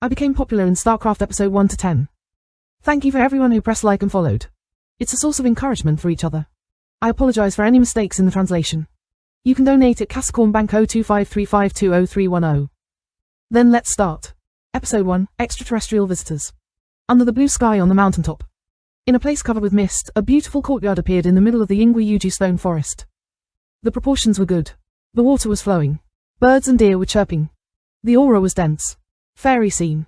I became popular in StarCraft episode 1 to 10. Thank you for everyone who pressed like and followed. It's a source of encouragement for each other. I apologize for any mistakes in the translation. You can donate at Capricorn Bank 02535200310. Then let's start. Episode 1, Extraterrestrial Visitors. Under the blue sky on the mountaintop. In a place covered with mist, a beautiful courtyard appeared in the middle of the Yingui stone forest. The proportions were good. The water was flowing. Birds and deer were chirping. The aura was dense. Fairy scene.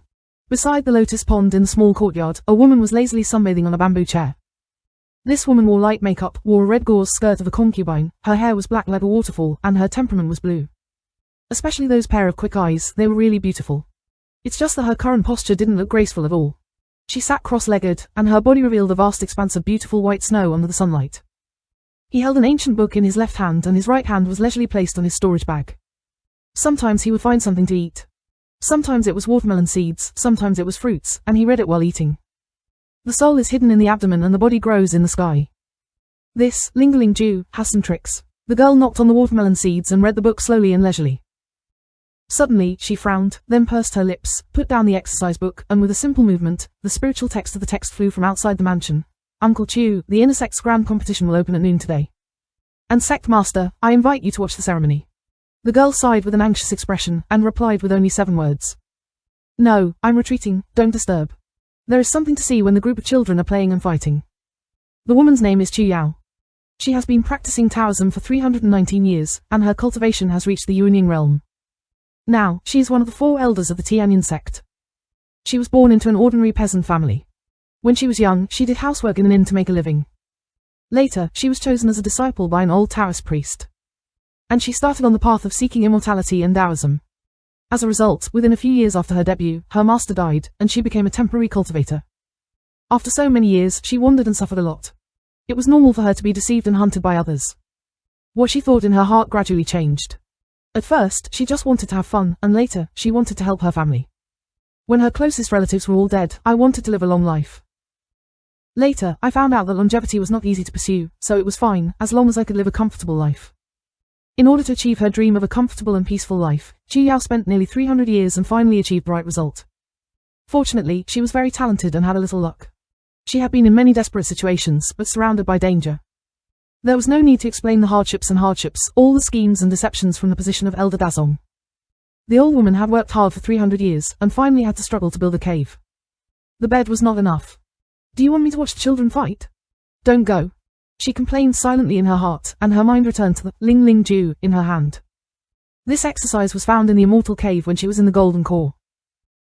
Beside the lotus pond in the small courtyard, a woman was lazily sunbathing on a bamboo chair. This woman wore light makeup, wore a red gauze skirt of a concubine, her hair was black like a waterfall, and her temperament was blue. Especially those pair of quick eyes, they were really beautiful. It's just that her current posture didn't look graceful at all. She sat cross-legged, and her body revealed a vast expanse of beautiful white snow under the sunlight. He held an ancient book in his left hand and his right hand was leisurely placed on his storage bag. Sometimes he would find something to eat. Sometimes it was watermelon seeds, sometimes it was fruits, and he read it while eating. The soul is hidden in the abdomen and the body grows in the sky. This, Lingling Jew, has some tricks. The girl knocked on the watermelon seeds and read the book slowly and leisurely. Suddenly, she frowned, then pursed her lips, put down the exercise book, and with a simple movement, the spiritual text of the text flew from outside the mansion. Uncle Chu, the inner sect's grand competition will open at noon today. And sect master, I invite you to watch the ceremony. The girl sighed with an anxious expression, and replied with only 7 words. No, I'm retreating, don't disturb. There is something to see when the group of children are playing and fighting. The woman's name is Chu Yao. She has been practicing Taoism for 319 years, and her cultivation has reached the Yuanying realm. Now, she is one of the 4 elders of the Yuanying sect. She was born into an ordinary peasant family. When she was young, she did housework in an inn to make a living. Later, she was chosen as a disciple by an old Taoist priest. And she started on the path of seeking immortality and Taoism. As a result, within a few years after her debut, her master died, and she became a temporary cultivator. After so many years, she wandered and suffered a lot. It was normal for her to be deceived and hunted by others. What she thought in her heart gradually changed. At first, she just wanted to have fun, and later, she wanted to help her family. When her closest relatives were all dead, I wanted to live a long life. Later, I found out that longevity was not easy to pursue, so it was fine, as long as I could live a comfortable life. In order to achieve her dream of a comfortable and peaceful life, Chu Yao spent nearly 300 years and finally achieved the right result. Fortunately, she was very talented and had a little luck. She had been in many desperate situations, but surrounded by danger. There was no need to explain the hardships, all the schemes and deceptions from the position of Elder Dazong. The old woman had worked hard for 300 years, and finally had to struggle to build a cave. The bed was not enough. Do you want me to watch the children fight? Don't go. She complained silently in her heart, and her mind returned to the Ling Ju in her hand. This exercise was found in the Immortal cave when she was in the Golden Core.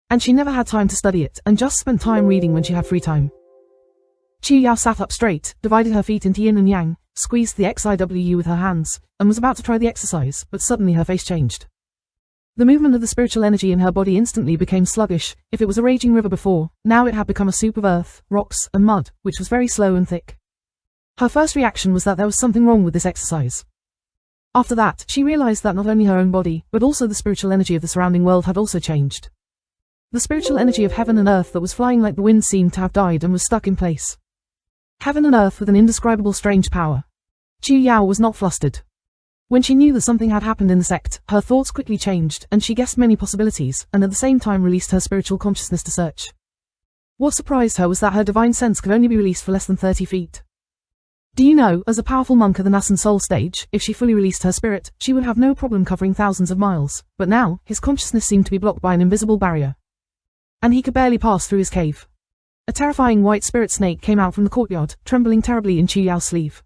And she never had time to study it, and just spent time reading when she had free time. Chu Yao sat up straight, divided her feet into yin and yang, squeezed the XIW with her hands, and was about to try the exercise, but suddenly her face changed. The movement of the spiritual energy in her body instantly became sluggish. If it was a raging river before, now it had become a soup of earth, rocks, and mud, which was very slow and thick. Her first reaction was that there was something wrong with this exercise. After that, she realized that not only her own body, but also the spiritual energy of the surrounding world had also changed. The spiritual energy of heaven and earth that was flying like the wind seemed to have died and was stuck in place. Heaven and earth with an indescribable strange power. Chu Yao was not flustered. When she knew that something had happened in the sect, her thoughts quickly changed, and she guessed many possibilities, and at the same time released her spiritual consciousness to search. What surprised her was that her divine sense could only be released for less than 30 feet. Do you know, as a powerful monk of the Nasan soul stage, if she fully released her spirit, she would have no problem covering thousands of miles, but now, his consciousness seemed to be blocked by an invisible barrier. And he could barely pass through his cave. A terrifying white spirit snake came out from the courtyard, trembling terribly in Chu Yao's sleeve.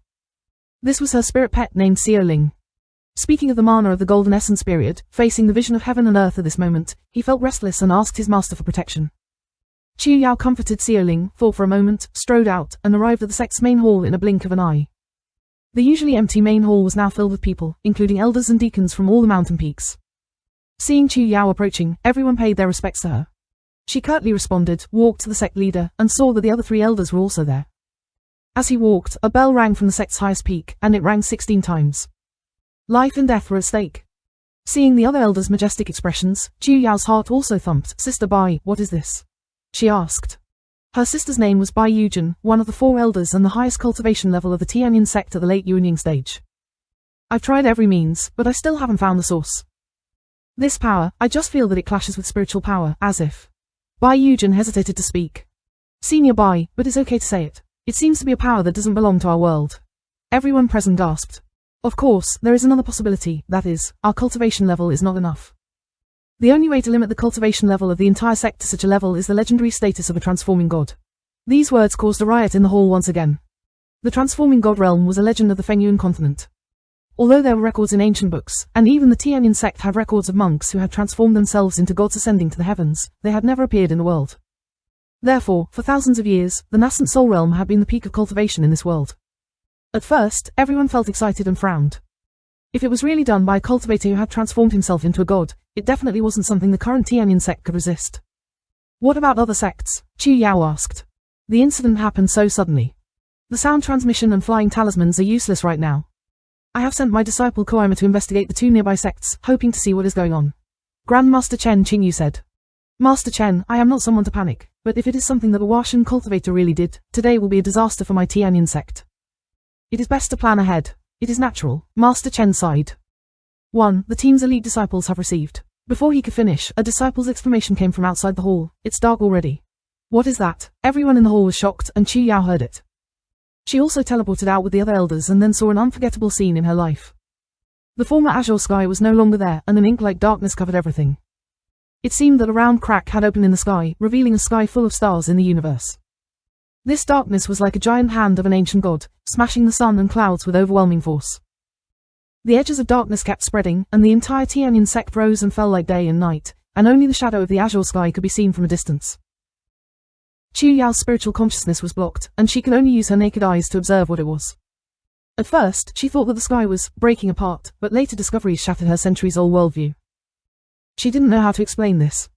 This was her spirit pet named Xiaoling. Speaking of the mana of the Golden Essence period, facing the vision of heaven and earth at this moment, he felt restless and asked his master for protection. Chu Yao comforted Xiaoling, thought for a moment, strode out, and arrived at the sect's main hall in a blink of an eye. The usually empty main hall was now filled with people, including elders and deacons from all the mountain peaks. Seeing Chu Yao approaching, everyone paid their respects to her. She curtly responded, walked to the sect leader, and saw that the other 3 elders were also there. As he walked, a bell rang from the sect's highest peak, and it rang 16 times. Life and death were at stake. Seeing the other elders' majestic expressions, Chu Yao's heart also thumped. Sister Bai, what is this? She asked. Her sister's name was Bai Yujin, one of the 4 elders and the highest cultivation level of the Yuanying sect at the late Yuanying stage. I've tried every means, but I still haven't found the source. This power, I just feel that it clashes with spiritual power, as if. Bai Yujin hesitated to speak. Senior Bai, but it's okay to say it. It seems to be a power that doesn't belong to our world. Everyone present gasped. Of course, there is another possibility, that is, our cultivation level is not enough. The only way to limit the cultivation level of the entire sect to such a level is the legendary status of a transforming god. These words caused a riot in the hall once again. The transforming god realm was a legend of the Fengyuan continent. Although there were records in ancient books, and even the Tianyin sect had records of monks who had transformed themselves into gods ascending to the heavens, they had never appeared in the world. Therefore, for thousands of years, the nascent soul realm had been the peak of cultivation in this world. At first, everyone felt excited and frowned. If it was really done by a cultivator who had transformed himself into a god, it definitely wasn't something the current Tianyin sect could resist. What about other sects? Chu Yao asked. The incident happened so suddenly. The sound transmission and flying talismans are useless right now. I have sent my disciple Koima to investigate the two nearby sects, hoping to see what is going on. Grandmaster Chen Qingyu said. Master Chen, I am not someone to panic, but if it is something that a Washan cultivator really did, today will be a disaster for my Tianyin sect. It is best to plan ahead. It is natural, Master Chen sighed. 1. The team's elite disciples have received. Before he could finish, a disciple's exclamation came from outside the hall. It's dark already. What is that? Everyone in the hall was shocked, and Chu Yao heard it. She also teleported out with the other elders and then saw an unforgettable scene in her life. The former azure sky was no longer there, and an ink-like darkness covered everything. It seemed that a round crack had opened in the sky, revealing a sky full of stars in the universe. This darkness was like a giant hand of an ancient god, smashing the sun and clouds with overwhelming force. The edges of darkness kept spreading, and the entire Tianyin sect rose and fell like day and night, and only the shadow of the azure sky could be seen from a distance. Chu Yao's spiritual consciousness was blocked, and she could only use her naked eyes to observe what it was. At first, she thought that the sky was breaking apart, but later discoveries shattered her centuries-old worldview. She didn't know how to explain this.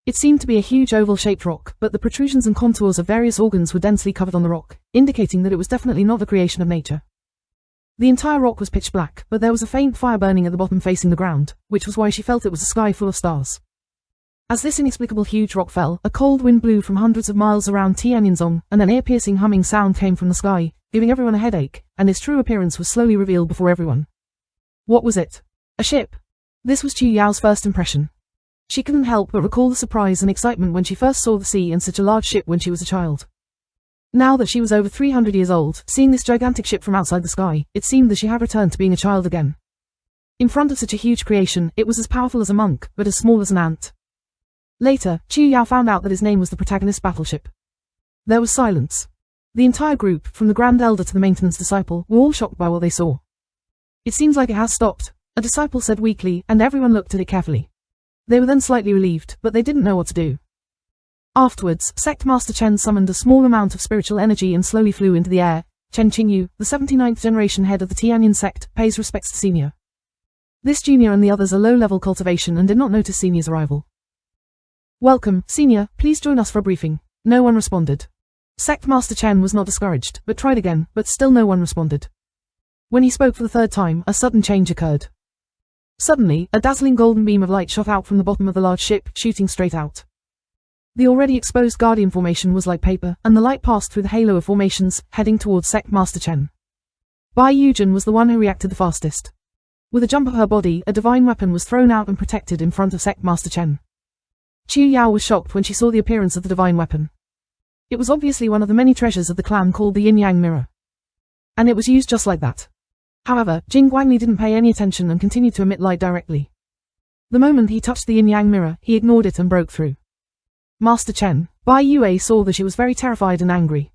It seemed to be a huge oval-shaped rock, but the protrusions and contours of various organs were densely covered on the rock, indicating that it was definitely not the creation of nature. The entire rock was pitch black, but there was a faint fire burning at the bottom facing the ground, which was why she felt it was a sky full of stars. As this inexplicable huge rock fell, a cold wind blew from hundreds of miles around Tianyinzong, and an ear-piercing humming sound came from the sky, giving everyone a headache, and its true appearance was slowly revealed before everyone. What was it? A ship? This was Chu Yao's first impression. She couldn't help but recall the surprise and excitement when she first saw the sea and such a large ship when she was a child. Now that she was over 300 years old, seeing this gigantic ship from outside the sky, it seemed that she had returned to being a child again. In front of such a huge creation, it was as powerful as a monk, but as small as an ant. Later, Chu Yao found out that his name was the protagonist battleship. There was silence. The entire group, from the Grand Elder to the maintenance disciple, were all shocked by what they saw. It seems like it has stopped, a disciple said weakly, and everyone looked at it carefully. They were then slightly relieved, but they didn't know what to do. Afterwards, Sect Master Chen summoned a small amount of spiritual energy and slowly flew into the air. Chen Qingyu, the 79th generation head of the Tianyin sect, pays respects to Senior. This junior and the others are low-level cultivation and did not notice Senior's arrival. Welcome, Senior, please join us for a briefing. No one responded. Sect Master Chen was not discouraged, but tried again, but still no one responded. When he spoke for the third time, a sudden change occurred. Suddenly, a dazzling golden beam of light shot out from the bottom of the large ship, shooting straight out. The already exposed Guardian formation was like paper, and the light passed through the halo of formations, heading towards Sect Master Chen. Bai Yujin was the one who reacted the fastest. With a jump of her body, a divine weapon was thrown out and protected in front of Sect Master Chen. Chu Yao was shocked when she saw the appearance of the divine weapon. It was obviously one of the many treasures of the clan called the Yin-Yang mirror. And it was used just like that. However, Jing Guangli didn't pay any attention and continued to emit light directly. The moment he touched the Yin-Yang mirror, he ignored it and broke through. Master Chen. Bai Yue saw that she was very terrified and angry.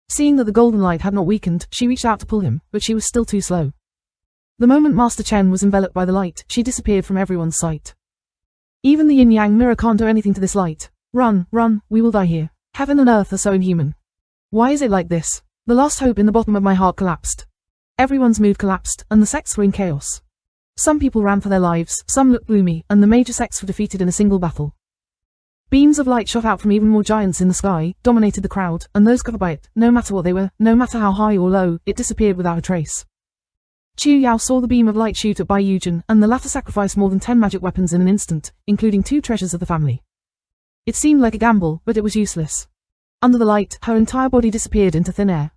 Seeing that the golden light had not weakened, she reached out to pull him, but she was still too slow. The moment Master Chen was enveloped by the light, she disappeared from everyone's sight. Even the Yin-Yang mirror can't do anything to this light. Run, run, we will die here. Heaven and earth are so inhuman. Why is it like this? The last hope in the bottom of my heart collapsed. Everyone's mood collapsed, and the sects were in chaos. Some people ran for their lives, some looked gloomy, and the major sects were defeated in a single battle. Beams of light shot out from even more giants in the sky, dominated the crowd, and those covered by it, no matter what they were, no matter how high or low, it disappeared without a trace. Chu Yao saw the beam of light shoot at Bai Yujin, and the latter sacrificed more than 10 magic weapons in an instant, including 2 treasures of the family. It seemed like a gamble, but it was useless. Under the light, her entire body disappeared into thin air.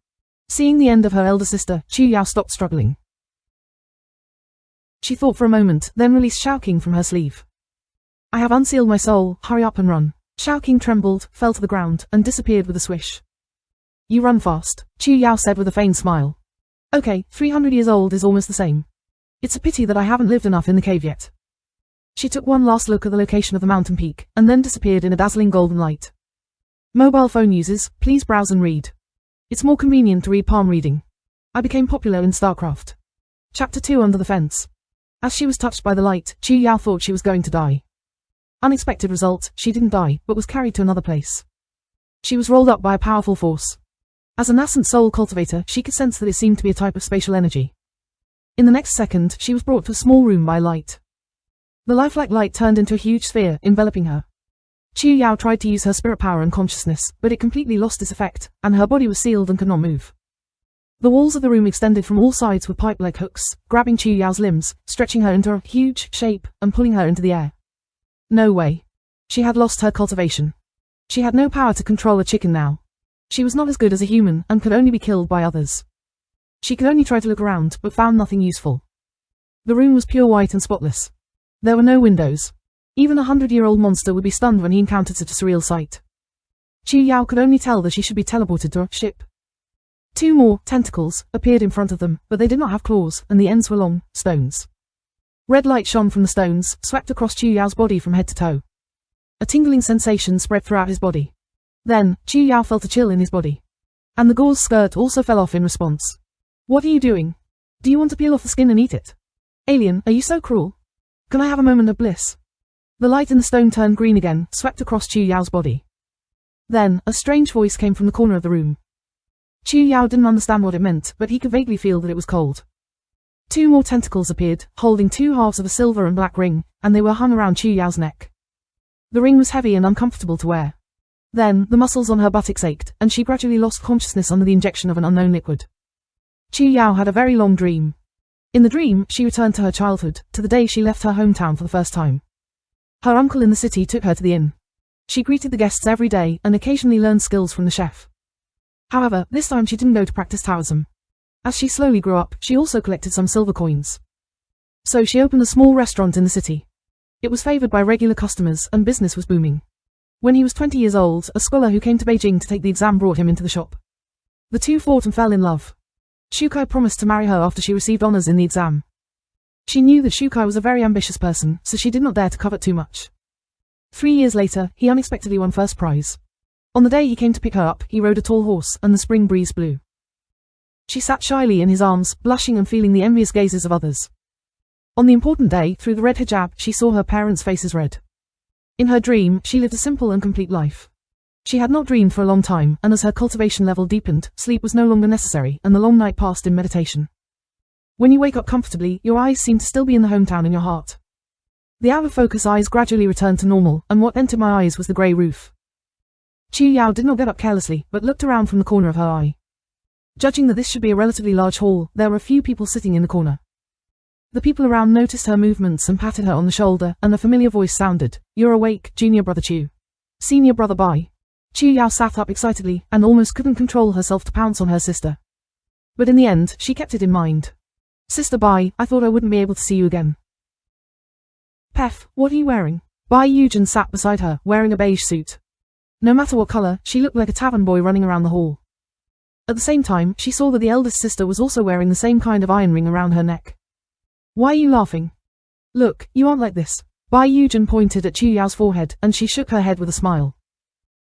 Seeing the end of her elder sister, Chu Yao stopped struggling. She thought for a moment, then released Shao King from her sleeve. I have unsealed my soul, hurry up and run. King trembled, fell to the ground, and disappeared with a swish. You run fast, Chu Yao said with a feigned smile. Okay, 300 years old is almost the same. It's a pity that I haven't lived enough in the cave yet. She took one last look at the location of the mountain peak, and then disappeared in a dazzling golden light. Mobile phone users, please browse and read. It's more convenient to read palm reading. I became popular in StarCraft. Chapter 2 Under the Fence. As she was touched by the light, Chu Yao thought she was going to die. Unexpected result, she didn't die, but was carried to another place. She was rolled up by a powerful force. As a nascent soul cultivator, she could sense that it seemed to be a type of spatial energy. In the next second, she was brought to a small room by light. The lifelike light turned into a huge sphere, enveloping her. Chu Yao tried to use her spirit power and consciousness, but it completely lost its effect, and her body was sealed and could not move. The walls of the room extended from all sides with pipe-like hooks, grabbing Chu Yao's limbs, stretching her into a huge shape, and pulling her into the air. No way. She had lost her cultivation. She had no power to control a chicken now. She was not as good as a human, and could only be killed by others. She could only try to look around, but found nothing useful. The room was pure white and spotless. There were no windows. Even a 100-year-old monster would be stunned when he encountered such a surreal sight. Chu Yao could only tell that she should be teleported to a ship. 2 more tentacles appeared in front of them, but they did not have claws, and the ends were long stones. Red light shone from the stones, swept across Chu Yao's body from head to toe. A tingling sensation spread throughout his body. Then, Chu Yao felt a chill in his body. And the gauze skirt also fell off in response. What are you doing? Do you want to peel off the skin and eat it? Alien, are you so cruel? Can I have a moment of bliss? The light in the stone turned green again, swept across Chu Yao's body. Then, a strange voice came from the corner of the room. Chu Yao didn't understand what it meant, but he could vaguely feel that it was cold. 2 more tentacles appeared, holding 2 halves of a silver and black ring, and they were hung around Chu Yao's neck. The ring was heavy and uncomfortable to wear. Then, the muscles on her buttocks ached, and she gradually lost consciousness under the injection of an unknown liquid. Chu Yao had a very long dream. In the dream, she returned to her childhood, to the day she left her hometown for the first time. Her uncle in the city took her to the inn. She greeted the guests every day, and occasionally learned skills from the chef. However, this time she didn't go to practice Taoism. As she slowly grew up, she also collected some silver coins. So she opened a small restaurant in the city. It was favored by regular customers, and business was booming. When he was 20 years old, a scholar who came to Beijing to take the exam brought him into the shop. The two fought and fell in love. Shukai promised to marry her after she received honors in the exam. She knew that Shukai was a very ambitious person, so she did not dare to covet too much. 3 years later, he unexpectedly won first prize. On the day he came to pick her up, he rode a tall horse, and the spring breeze blew. She sat shyly in his arms, blushing and feeling the envious gazes of others. On the important day, through the red hijab, she saw her parents' faces red. In her dream, she lived a simple and complete life. She had not dreamed for a long time, and as her cultivation level deepened, sleep was no longer necessary, and the long night passed in meditation. When you wake up comfortably, your eyes seem to still be in the hometown in your heart. The out-of-focus eyes gradually returned to normal, and what entered my eyes was the grey roof. Chu Yao did not get up carelessly, but looked around from the corner of her eye. Judging that this should be a relatively large hall, there were a few people sitting in the corner. The people around noticed her movements and patted her on the shoulder, and a familiar voice sounded, "You're awake, junior brother Chu. Senior brother Bai." Chu Yao sat up excitedly, and almost couldn't control herself to pounce on her sister. But in the end, she kept it in mind. "Sister Bai, I thought I wouldn't be able to see you again." "Pef, what are you wearing?" Bai Yujin sat beside her, wearing a beige suit. No matter what color, she looked like a tavern boy running around the hall. At the same time, she saw that the eldest sister was also wearing the same kind of iron ring around her neck. "Why are you laughing? Look, you aren't like this." Bai Yujin pointed at Chu Yao's forehead, and she shook her head with a smile.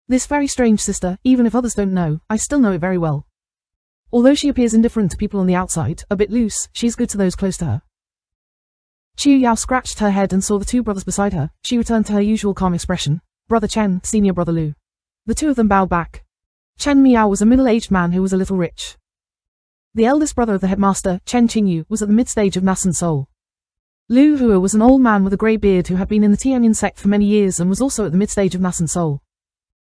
"This very strange sister, even if others don't know, I still know it very well. Although she appears indifferent to people on the outside, a bit loose, she's good to those close to her." Chu Yao scratched her head and saw the two brothers beside her. She returned to her usual calm expression. "Brother Chen, senior brother Lu." The two of them bowed back. Chen Miao was a middle-aged man who was a little rich. The eldest brother of the headmaster, Chen Qingyu, was at the mid-stage of nascent soul. Lu Hua was an old man with a grey beard who had been in the Tianyin sect for many years and was also at the mid-stage of nascent soul.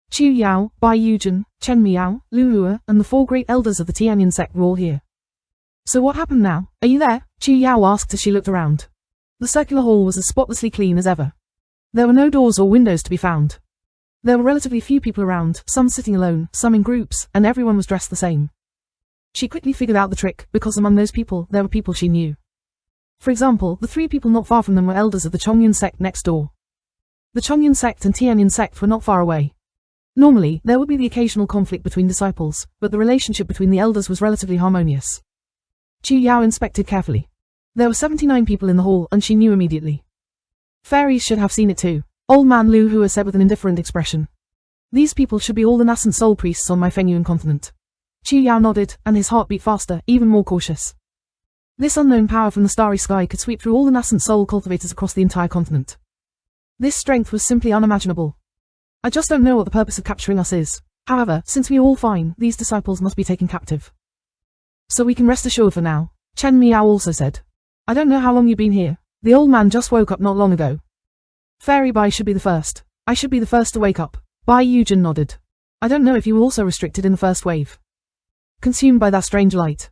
Chu Yao, Bai Yujin, Chen Miao, Lu Hua, and the 4 great elders of the Tianyin sect were all here. "So what happened now? Are you there?" Chu Yao asked as she looked around. The circular hall was as spotlessly clean as ever. There were no doors or windows to be found. There were relatively few people around, some sitting alone, some in groups, and everyone was dressed the same. She quickly figured out the trick, because among those people, there were people she knew. For example, the 3 people not far from them were elders of the Chongyun sect next door. The Chongyun sect and Tianyin sect were not far away. Normally, there would be the occasional conflict between disciples, but the relationship between the elders was relatively harmonious. Chu Yao inspected carefully. There were 79 people in the hall, and she knew immediately. Fairies should have seen it too, Old Man Lu Hua said with an indifferent expression. These people should be all the nascent soul priests on my Fengyuan continent. Chu Yao nodded, and his heart beat faster, even more cautious. This unknown power from the starry sky could sweep through all the nascent soul cultivators across the entire continent. This strength was simply unimaginable. I just don't know what the purpose of capturing us is. However, since we are all fine, these disciples must be taken captive. So we can rest assured for now, Chen Miao also said. I don't know how long you've been here. The old man just woke up not long ago. Fairy Bai should be the first. I should be the first to wake up. Bai Yujin nodded. I don't know if you were also restricted in the first wave. Consumed by that strange light.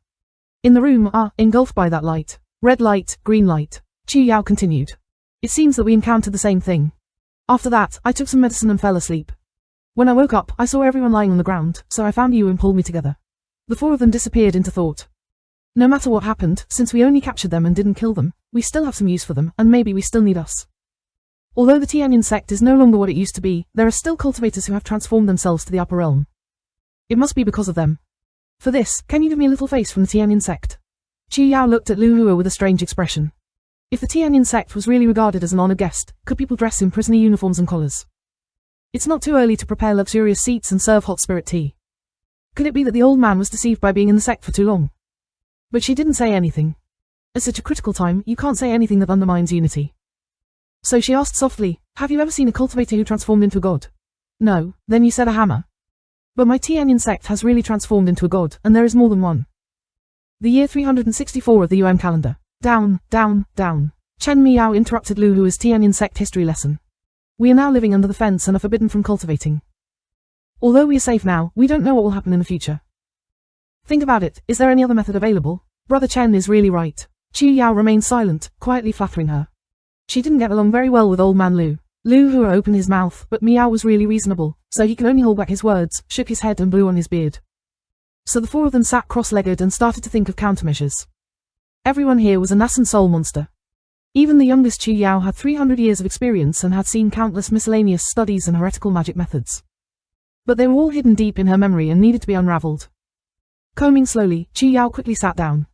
In the room are engulfed by that light. Red light, green light. Chu Yao continued. It seems that we encountered the same thing. After that, I took some medicine and fell asleep. When I woke up, I saw everyone lying on the ground, so I found you and pulled me together. The four of them disappeared into thought. No matter what happened, since we only captured them and didn't kill them, we still have some use for them, and maybe we still need us. Although the Tianyin sect is no longer what it used to be, there are still cultivators who have transformed themselves to the upper realm. It must be because of them. For this, can you give me a little face from the Tianyin sect? Chu Yao looked at Lu Hua with a strange expression. If the Tianyin sect was really regarded as an honored guest, could people dress in prisoner uniforms and collars? It's not too early to prepare luxurious seats and serve hot spirit tea. Could it be that the old man was deceived by being in the sect for too long? But she didn't say anything. At such a critical time, you can't say anything that undermines unity. So she asked softly, have you ever seen a cultivator who transformed into a god? No, then you said a hammer. But my Tianyin sect has really transformed into a god, and there is more than one. The year 364 of the Yuan calendar. Down, down, down. Chen Miao interrupted Lu Hua's Tianyin sect history lesson. We are now living under the fence and are forbidden from cultivating. Although we are safe now, we don't know what will happen in the future. Think about it, is there any other method available? Brother Chen is really right. Chu Yao remained silent, quietly flattering her. She didn't get along very well with old man Lu. Lu Hua opened his mouth, but Miao was really reasonable, so he could only hold back his words, shook his head and blew on his beard. So the four of them sat cross-legged and started to think of countermeasures. Everyone here was a nascent soul monster. Even the youngest Chu Yao had 300 years of experience and had seen countless miscellaneous studies and heretical magic methods. But they were all hidden deep in her memory and needed to be unraveled. Combing slowly, Chu Yao quickly sat down.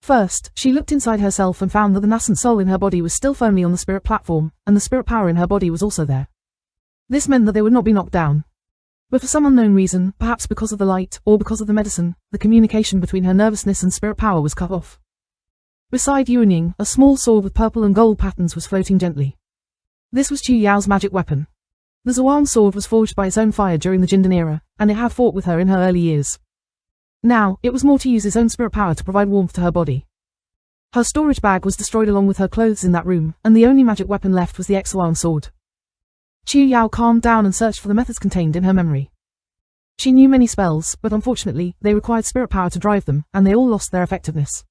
First, she looked inside herself and found that the nascent soul in her body was still firmly on the spirit platform, and the spirit power in her body was also there. This meant that they would not be knocked down. But for some unknown reason, perhaps because of the light, or because of the medicine, the communication between her nervousness and spirit power was cut off. Beside Yuanying, a small sword with purple and gold patterns was floating gently. This was Chu Yao's magic weapon. The Zhuang sword was forged by its own fire during the Jindan era, and it had fought with her in her early years. Now, it was more to use its own spirit power to provide warmth to her body. Her storage bag was destroyed along with her clothes in that room, and the only magic weapon left was the Zhuang sword. Chu Yao calmed down and searched for the methods contained in her memory. She knew many spells, but unfortunately, they required spirit power to drive them, and they all lost their effectiveness.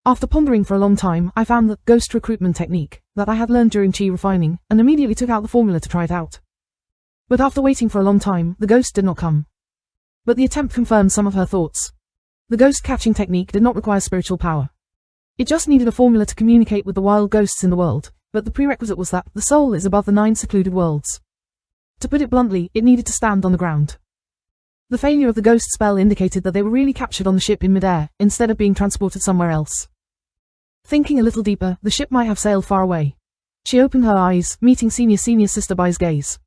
After pondering for a long time, I found the ghost recruitment technique that I had learned during chi refining, and immediately took out the formula to try it out. But after waiting for a long time, the ghost did not come. But the attempt confirmed some of her thoughts. The ghost catching technique did not require spiritual power. It just needed a formula to communicate with the wild ghosts in the world, but the prerequisite was that the soul is above the 9 secluded worlds. To put it bluntly, it needed to stand on the ground. The failure of the ghost spell indicated that they were really captured on the ship in midair, instead of being transported somewhere else. Thinking a little deeper, the ship might have sailed far away. She opened her eyes, meeting senior sister Bai's gaze.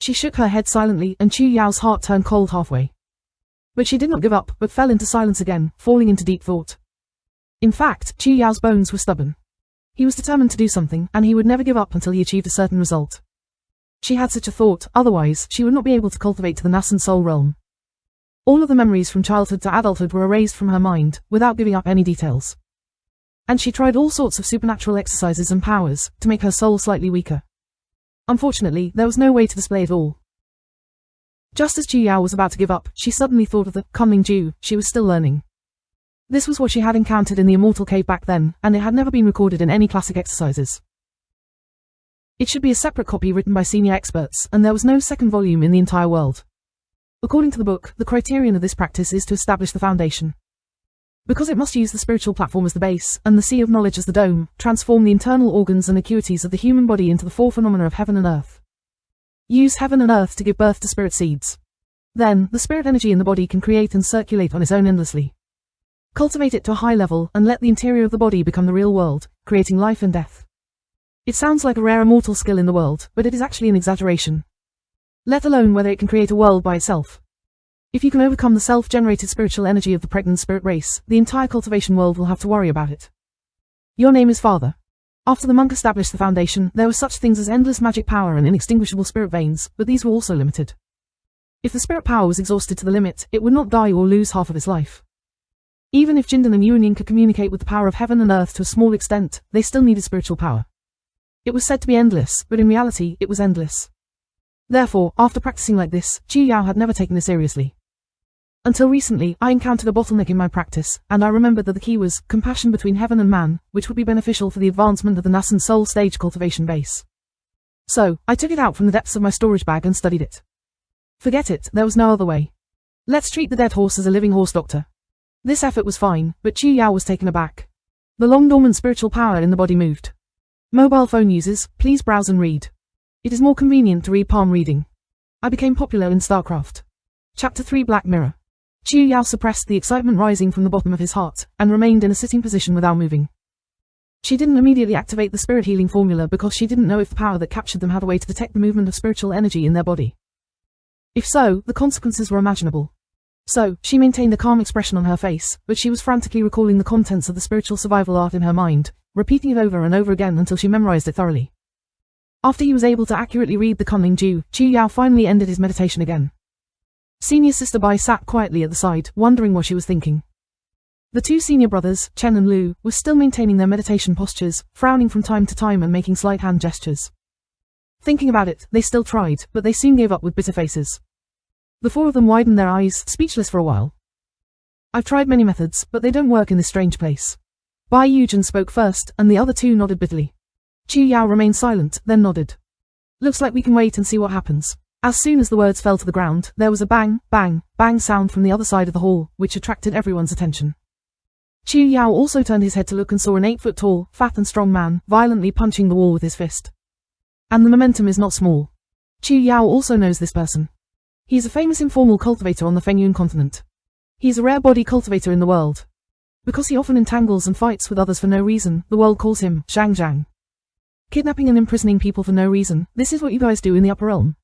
She shook her head silently, and Chu Yao's heart turned cold halfway. But she did not give up, but fell into silence again, falling into deep thought. In fact, Chu Yao's bones were stubborn. He was determined to do something, and he would never give up until he achieved a certain result. She had such a thought, otherwise, she would not be able to cultivate to the nascent soul realm. All of the memories from childhood to adulthood were erased from her mind, without giving up any details. And she tried all sorts of supernatural exercises and powers, to make her soul slightly weaker. Unfortunately, there was no way to display it all. Just as Chu Yao was about to give up, she suddenly thought of the Kunling Ju she was still learning. This was what she had encountered in the Immortal Cave back then, and it had never been recorded in any classic exercises. It should be a separate copy written by senior experts, and there was no second volume in the entire world. According to the book, the criterion of this practice is to establish the foundation. Because it must use the spiritual platform as the base, and the sea of knowledge as the dome, transform the internal organs and acuities of the human body into the four phenomena of heaven and earth. Use heaven and earth to give birth to spirit seeds. Then, the spirit energy in the body can create and circulate on its own endlessly. Cultivate it to a high level, and let the interior of the body become the real world, creating life and death. It sounds like a rare immortal skill in the world, but it is actually an exaggeration. Let alone whether it can create a world by itself. If you can overcome the self-generated spiritual energy of the pregnant spirit race, the entire cultivation world will have to worry about it. Your name is Father. After the monk established the foundation, there were such things as endless magic power and inextinguishable spirit veins, but these were also limited. If the spirit power was exhausted to the limit, it would not die or lose half of its life. Even if Jindan and Yuanying could communicate with the power of heaven and earth to a small extent, they still needed spiritual power. It was said to be endless, but in reality, it was endless. Therefore, after practicing like this, Chu Yao had never taken it seriously. Until recently, I encountered a bottleneck in my practice, and I remembered that the key was compassion between heaven and man, which would be beneficial for the advancement of the nascent soul stage cultivation base. So, I took it out from the depths of my storage bag and studied it. Forget it, there was no other way. Let's treat the dead horse as a living horse, doctor. This effort was fine, but Chu Yao was taken aback. The long-dormant spiritual power in the body moved. Mobile phone users, please browse and read. It is more convenient to read palm reading. I became popular in StarCraft. Chapter 3 Black Mirror. Chu Yao suppressed the excitement rising from the bottom of his heart, and remained in a sitting position without moving. She didn't immediately activate the spirit healing formula because she didn't know if the power that captured them had a way to detect the movement of spiritual energy in their body. If so, the consequences were imaginable. So, she maintained a calm expression on her face, but she was frantically recalling the contents of the spiritual survival art in her mind, repeating it over and over again until she memorized it thoroughly. After he was able to accurately read the Kunling Ju, Chu Yao finally ended his meditation again. Senior Sister Bai sat quietly at the side, wondering what she was thinking. The two senior brothers, Chen and Lu, were still maintaining their meditation postures, frowning from time to time and making slight hand gestures. Thinking about it, they still tried, but they soon gave up with bitter faces. The four of them widened their eyes, speechless for a while. I've tried many methods, but they don't work in this strange place. Bai Yujin spoke first, and the other two nodded bitterly. Chu Yao remained silent, then nodded. Looks like we can wait and see what happens. As soon as the words fell to the ground, there was a bang, bang, bang sound from the other side of the hall, which attracted everyone's attention. Chu Yao also turned his head to look and saw an 8-foot-tall, fat and strong man, violently punching the wall with his fist. And the momentum is not small. Chu Yao also knows this person. He is a famous informal cultivator on the Fengyun continent. He is a rare body cultivator in the world. Because he often entangles and fights with others for no reason, the world calls him Zhang Zhang. Kidnapping and imprisoning people for no reason, this is what you guys do in the upper realm.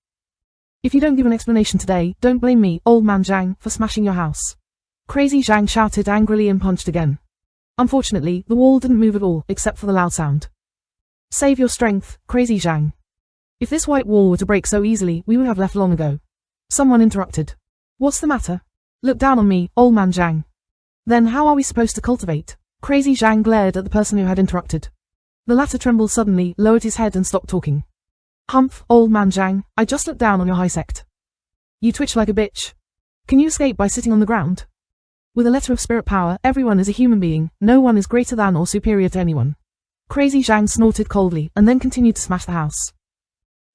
If you don't give an explanation today, don't blame me, old man Zhang, for smashing your house. Crazy Zhang shouted angrily and punched again. Unfortunately, the wall didn't move at all, except for the loud sound. Save your strength, Crazy Zhang. If this white wall were to break so easily, we would have left long ago. Someone interrupted. What's the matter? Look down on me, old man Zhang. Then how are we supposed to cultivate? Crazy Zhang glared at the person who had interrupted. The latter trembled suddenly, lowered his head and stopped talking. Humph, old man Zhang, I just looked down on your high sect. You twitch like a bitch. Can you escape by sitting on the ground? With a letter of spirit power, everyone is a human being, no one is greater than or superior to anyone. Crazy Zhang snorted coldly, and then continued to smash the house.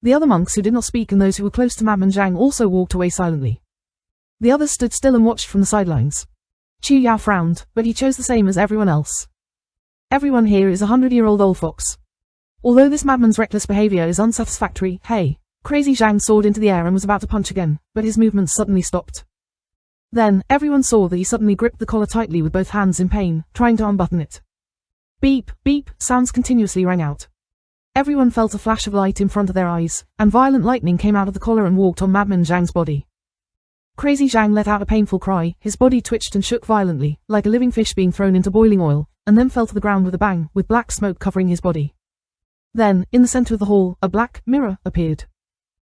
The other monks who did not speak and those who were close to Madman Zhang also walked away silently. The others stood still and watched from the sidelines. Chu Yao frowned, but he chose the same as everyone else. Everyone here is a 100-year-old old fox. Although this madman's reckless behavior is unsatisfactory, hey. Crazy Zhang soared into the air and was about to punch again, but his movements suddenly stopped. Then, everyone saw that he suddenly gripped the collar tightly with both hands in pain, trying to unbutton it. Beep, beep, sounds continuously rang out. Everyone felt a flash of light in front of their eyes, and violent lightning came out of the collar and walked on Madman Zhang's body. Crazy Zhang let out a painful cry, his body twitched and shook violently, like a living fish being thrown into boiling oil, and then fell to the ground with a bang, with black smoke covering his body. Then, in the center of the hall, a black mirror appeared.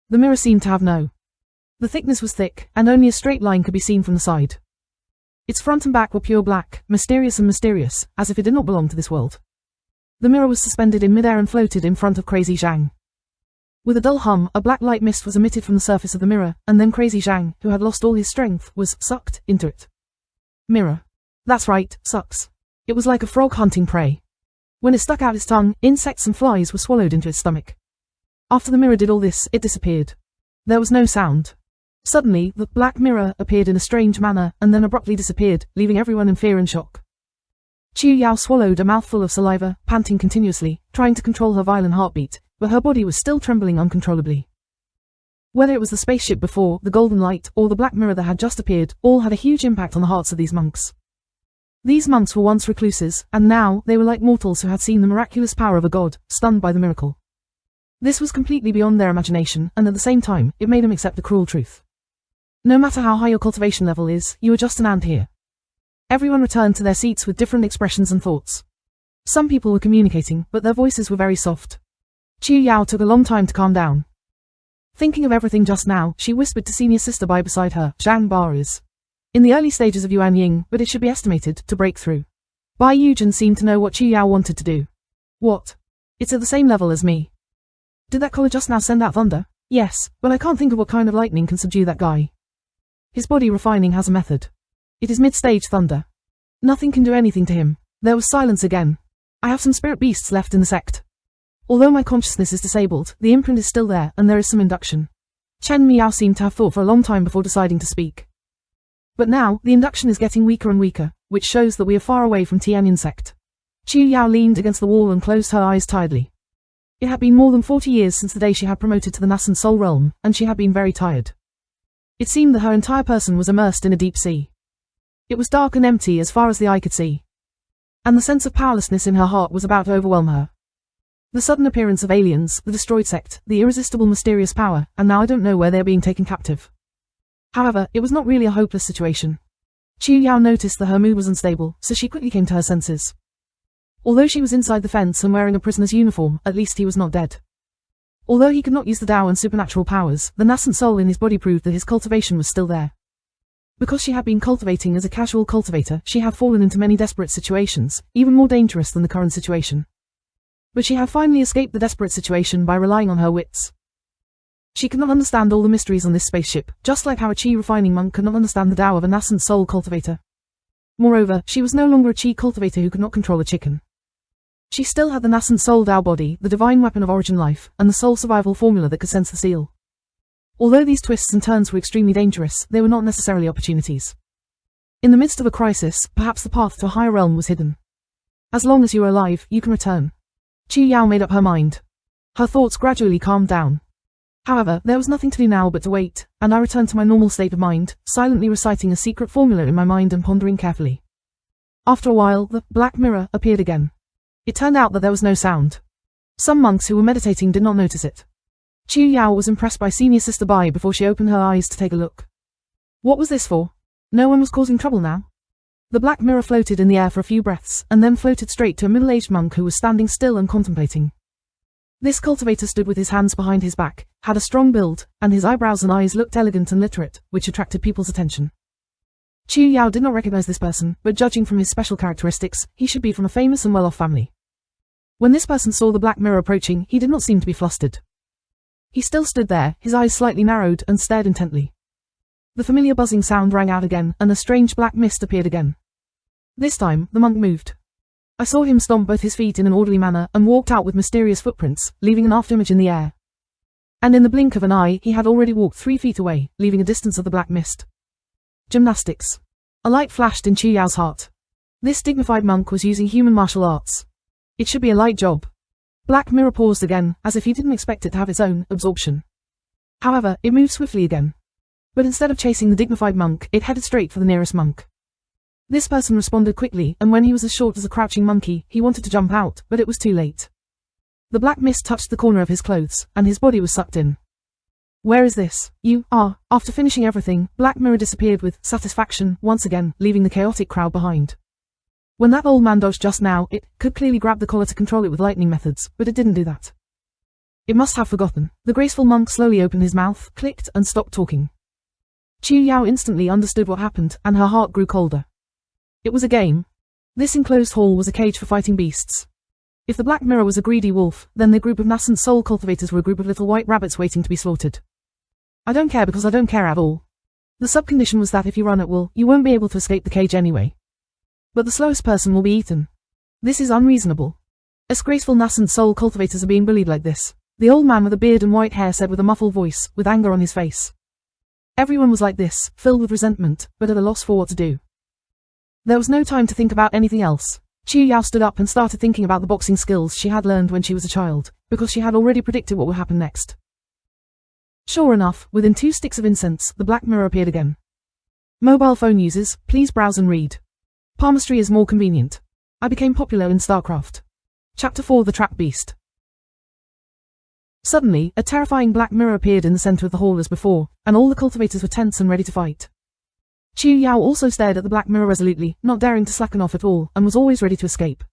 The mirror seemed to have no. The thickness was thick, and only a straight line could be seen from the side. Its front and back were pure black, mysterious, as if it did not belong to this world. The mirror was suspended in midair and floated in front of Crazy Zhang. With a dull hum, a black light mist was emitted from the surface of the mirror, and then Crazy Zhang, who had lost all his strength, was sucked into it. Mirror. That's right, sucks. It was like a frog hunting prey. When it stuck out its tongue, insects and flies were swallowed into its stomach. After the mirror did all this, it disappeared. There was no sound. Suddenly, the black mirror appeared in a strange manner and then abruptly disappeared, leaving everyone in fear and shock. Chu Yao swallowed a mouthful of saliva, panting continuously, trying to control her violent heartbeat, but her body was still trembling uncontrollably. Whether it was the spaceship before, the golden light, or the black mirror that had just appeared, all had a huge impact on the hearts of these monks. These monks were once recluses, and now they were like mortals who had seen the miraculous power of a god, stunned by the miracle. This was completely beyond their imagination, and at the same time, it made them accept the cruel truth. No matter how high your cultivation level is, you are just an ant here. Everyone returned to their seats with different expressions and thoughts. Some people were communicating, but their voices were very soft. Chu Yao took a long time to calm down. Thinking of everything just now, she whispered to senior sister Bai beside her, Zhang Ba is in the early stages of Yuanying, but it should be estimated to break through. Bai Yujin seemed to know what Chu Yao wanted to do. What? It's at the same level as me. Did that collar just now send out thunder? Yes, but I can't think of what kind of lightning can subdue that guy. His body refining has a method. It is mid-stage thunder. Nothing can do anything to him. There was silence again. I have some spirit beasts left in the sect. Although my consciousness is disabled, the imprint is still there and there is some induction. Chen Miao seemed to have thought for a long time before deciding to speak. But now, the induction is getting weaker and weaker, which shows that we are far away from Tianyin sect. Chu Yao leaned against the wall and closed her eyes tiredly. It had been more than 40 years since the day she had promoted to the nascent soul realm, and she had been very tired. It seemed that her entire person was immersed in a deep sea. It was dark and empty as far as the eye could see. And the sense of powerlessness in her heart was about to overwhelm her. The sudden appearance of aliens, the destroyed sect, the irresistible mysterious power, and now I don't know where they are being taken captive. However, it was not really a hopeless situation. Chu Yao noticed that her mood was unstable, so she quickly came to her senses. Although she was inside the fence and wearing a prisoner's uniform, at least he was not dead. Although he could not use the Tao and supernatural powers, the nascent soul in his body proved that his cultivation was still there. Because she had been cultivating as a casual cultivator, she had fallen into many desperate situations, even more dangerous than the current situation. But she had finally escaped the desperate situation by relying on her wits. She could not understand all the mysteries on this spaceship, just like how a Qi refining monk could not understand the Tao of a nascent soul cultivator. Moreover, she was no longer a Qi cultivator who could not control a chicken. She still had the nascent soul Tao body, the divine weapon of origin life, and the soul survival formula that could sense the seal. Although these twists and turns were extremely dangerous, they were not necessarily opportunities. In the midst of a crisis, perhaps the path to a higher realm was hidden. As long as you are alive, you can return. Chu Yao made up her mind. Her thoughts gradually calmed down. However, there was nothing to do now but to wait, and I returned to my normal state of mind, silently reciting a secret formula in my mind and pondering carefully. After a while, the black mirror appeared again. It turned out that there was no sound. Some monks who were meditating did not notice it. Chu Yao was impressed by senior sister Bai before she opened her eyes to take a look. What was this for? No one was causing trouble now? The black mirror floated in the air for a few breaths, and then floated straight to a middle-aged monk who was standing still and contemplating. This cultivator stood with his hands behind his back, had a strong build, and his eyebrows and eyes looked elegant and literate, which attracted people's attention. Chu Yao did not recognize this person, but judging from his special characteristics, he should be from a famous and well-off family. When this person saw the black mirror approaching, he did not seem to be flustered. He still stood there, his eyes slightly narrowed, and stared intently. The familiar buzzing sound rang out again, and a strange black mist appeared again. This time, the monk moved. I saw him stomp both his feet in an orderly manner and walked out with mysterious footprints, leaving an afterimage in the air. And in the blink of an eye, he had already walked 3 feet away, leaving a distance of the black mist. Gymnastics. A light flashed in Chu Yao's heart. This dignified monk was using human martial arts. It should be a light job. Black mirror paused again, as if he didn't expect it to have its own absorption. However, it moved swiftly again. But instead of chasing the dignified monk, it headed straight for the nearest monk. This person responded quickly, and when he was as short as a crouching monkey, he wanted to jump out, but it was too late. The black mist touched the corner of his clothes, and his body was sucked in. Where is this? You are. After finishing everything, Black Mirror disappeared with satisfaction, once again, leaving the chaotic crowd behind. When that old man dodged just now, it could clearly grab the collar to control it with lightning methods, but it didn't do that. It must have forgotten. The graceful monk slowly opened his mouth, clicked, and stopped talking. Chu Yao instantly understood what happened, and her heart grew colder. It was a game. This enclosed hall was a cage for fighting beasts. If the Black Mirror was a greedy wolf, then the group of nascent soul cultivators were a group of little white rabbits waiting to be slaughtered. I don't care because I don't care at all. The subcondition was that if you run at will, you won't be able to escape the cage anyway. But the slowest person will be eaten. This is unreasonable. As graceful nascent soul cultivators are being bullied like this, the old man with a beard and white hair said with a muffled voice, with anger on his face. Everyone was like this, filled with resentment, but at a loss for what to do. There was no time to think about anything else. Chu Yao stood up and started thinking about the boxing skills she had learned when she was a child, because she had already predicted what would happen next. Sure enough, within 2 sticks of incense, the black mirror appeared again. Mobile phone users, please browse and read. Palmistry is more convenient. I became popular in StarCraft. Chapter 4: The Trap Beast. Suddenly, a terrifying black mirror appeared in the center of the hall as before, and all the cultivators were tense and ready to fight. Chu Yao also stared at the black mirror resolutely, not daring to slacken off at all, and was always ready to escape.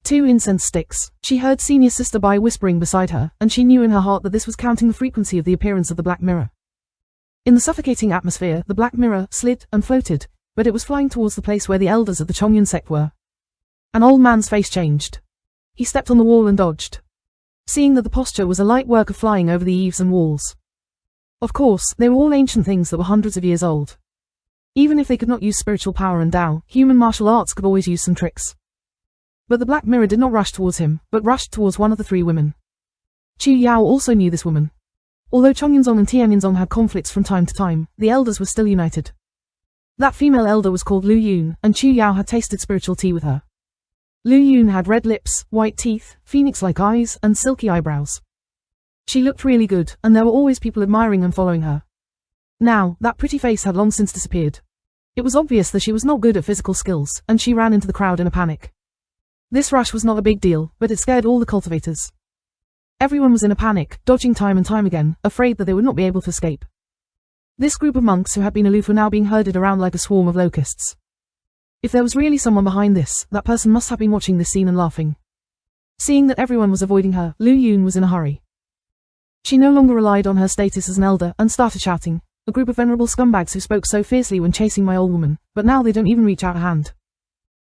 2 incense sticks. She heard senior sister Bai whispering beside her, and she knew in her heart that this was counting the frequency of the appearance of the black mirror. In the suffocating atmosphere, the black mirror slid and floated, but it was flying towards the place where the elders of the Yuanying sect were. An old man's face changed. He stepped on the wall and dodged. Seeing that the posture was a light work of flying over the eaves and walls. Of course, they were all ancient things that were hundreds of years old. Even if they could not use spiritual power and Tao, human martial arts could always use some tricks. But the black mirror did not rush towards him, but rushed towards one of the 3 women. Chu Yao also knew this woman. Although Chongyunzong and Tianyunzong had conflicts from time to time, the elders were still united. That female elder was called Lu Yun, and Chu Yao had tasted spiritual tea with her. Lu Yun had red lips, white teeth, phoenix-like eyes, and silky eyebrows. She looked really good, and there were always people admiring and following her. Now, that pretty face had long since disappeared. It was obvious that she was not good at physical skills, and she ran into the crowd in a panic. This rush was not a big deal, but it scared all the cultivators. Everyone was in a panic, dodging time and time again, afraid that they would not be able to escape. This group of monks who had been aloof were now being herded around like a swarm of locusts. If there was really someone behind this, that person must have been watching this scene and laughing. Seeing that everyone was avoiding her, Lu Yun was in a hurry. She no longer relied on her status as an elder, and started shouting, "A group of venerable scumbags who spoke so fiercely when chasing my old woman, but now they don't even reach out a hand.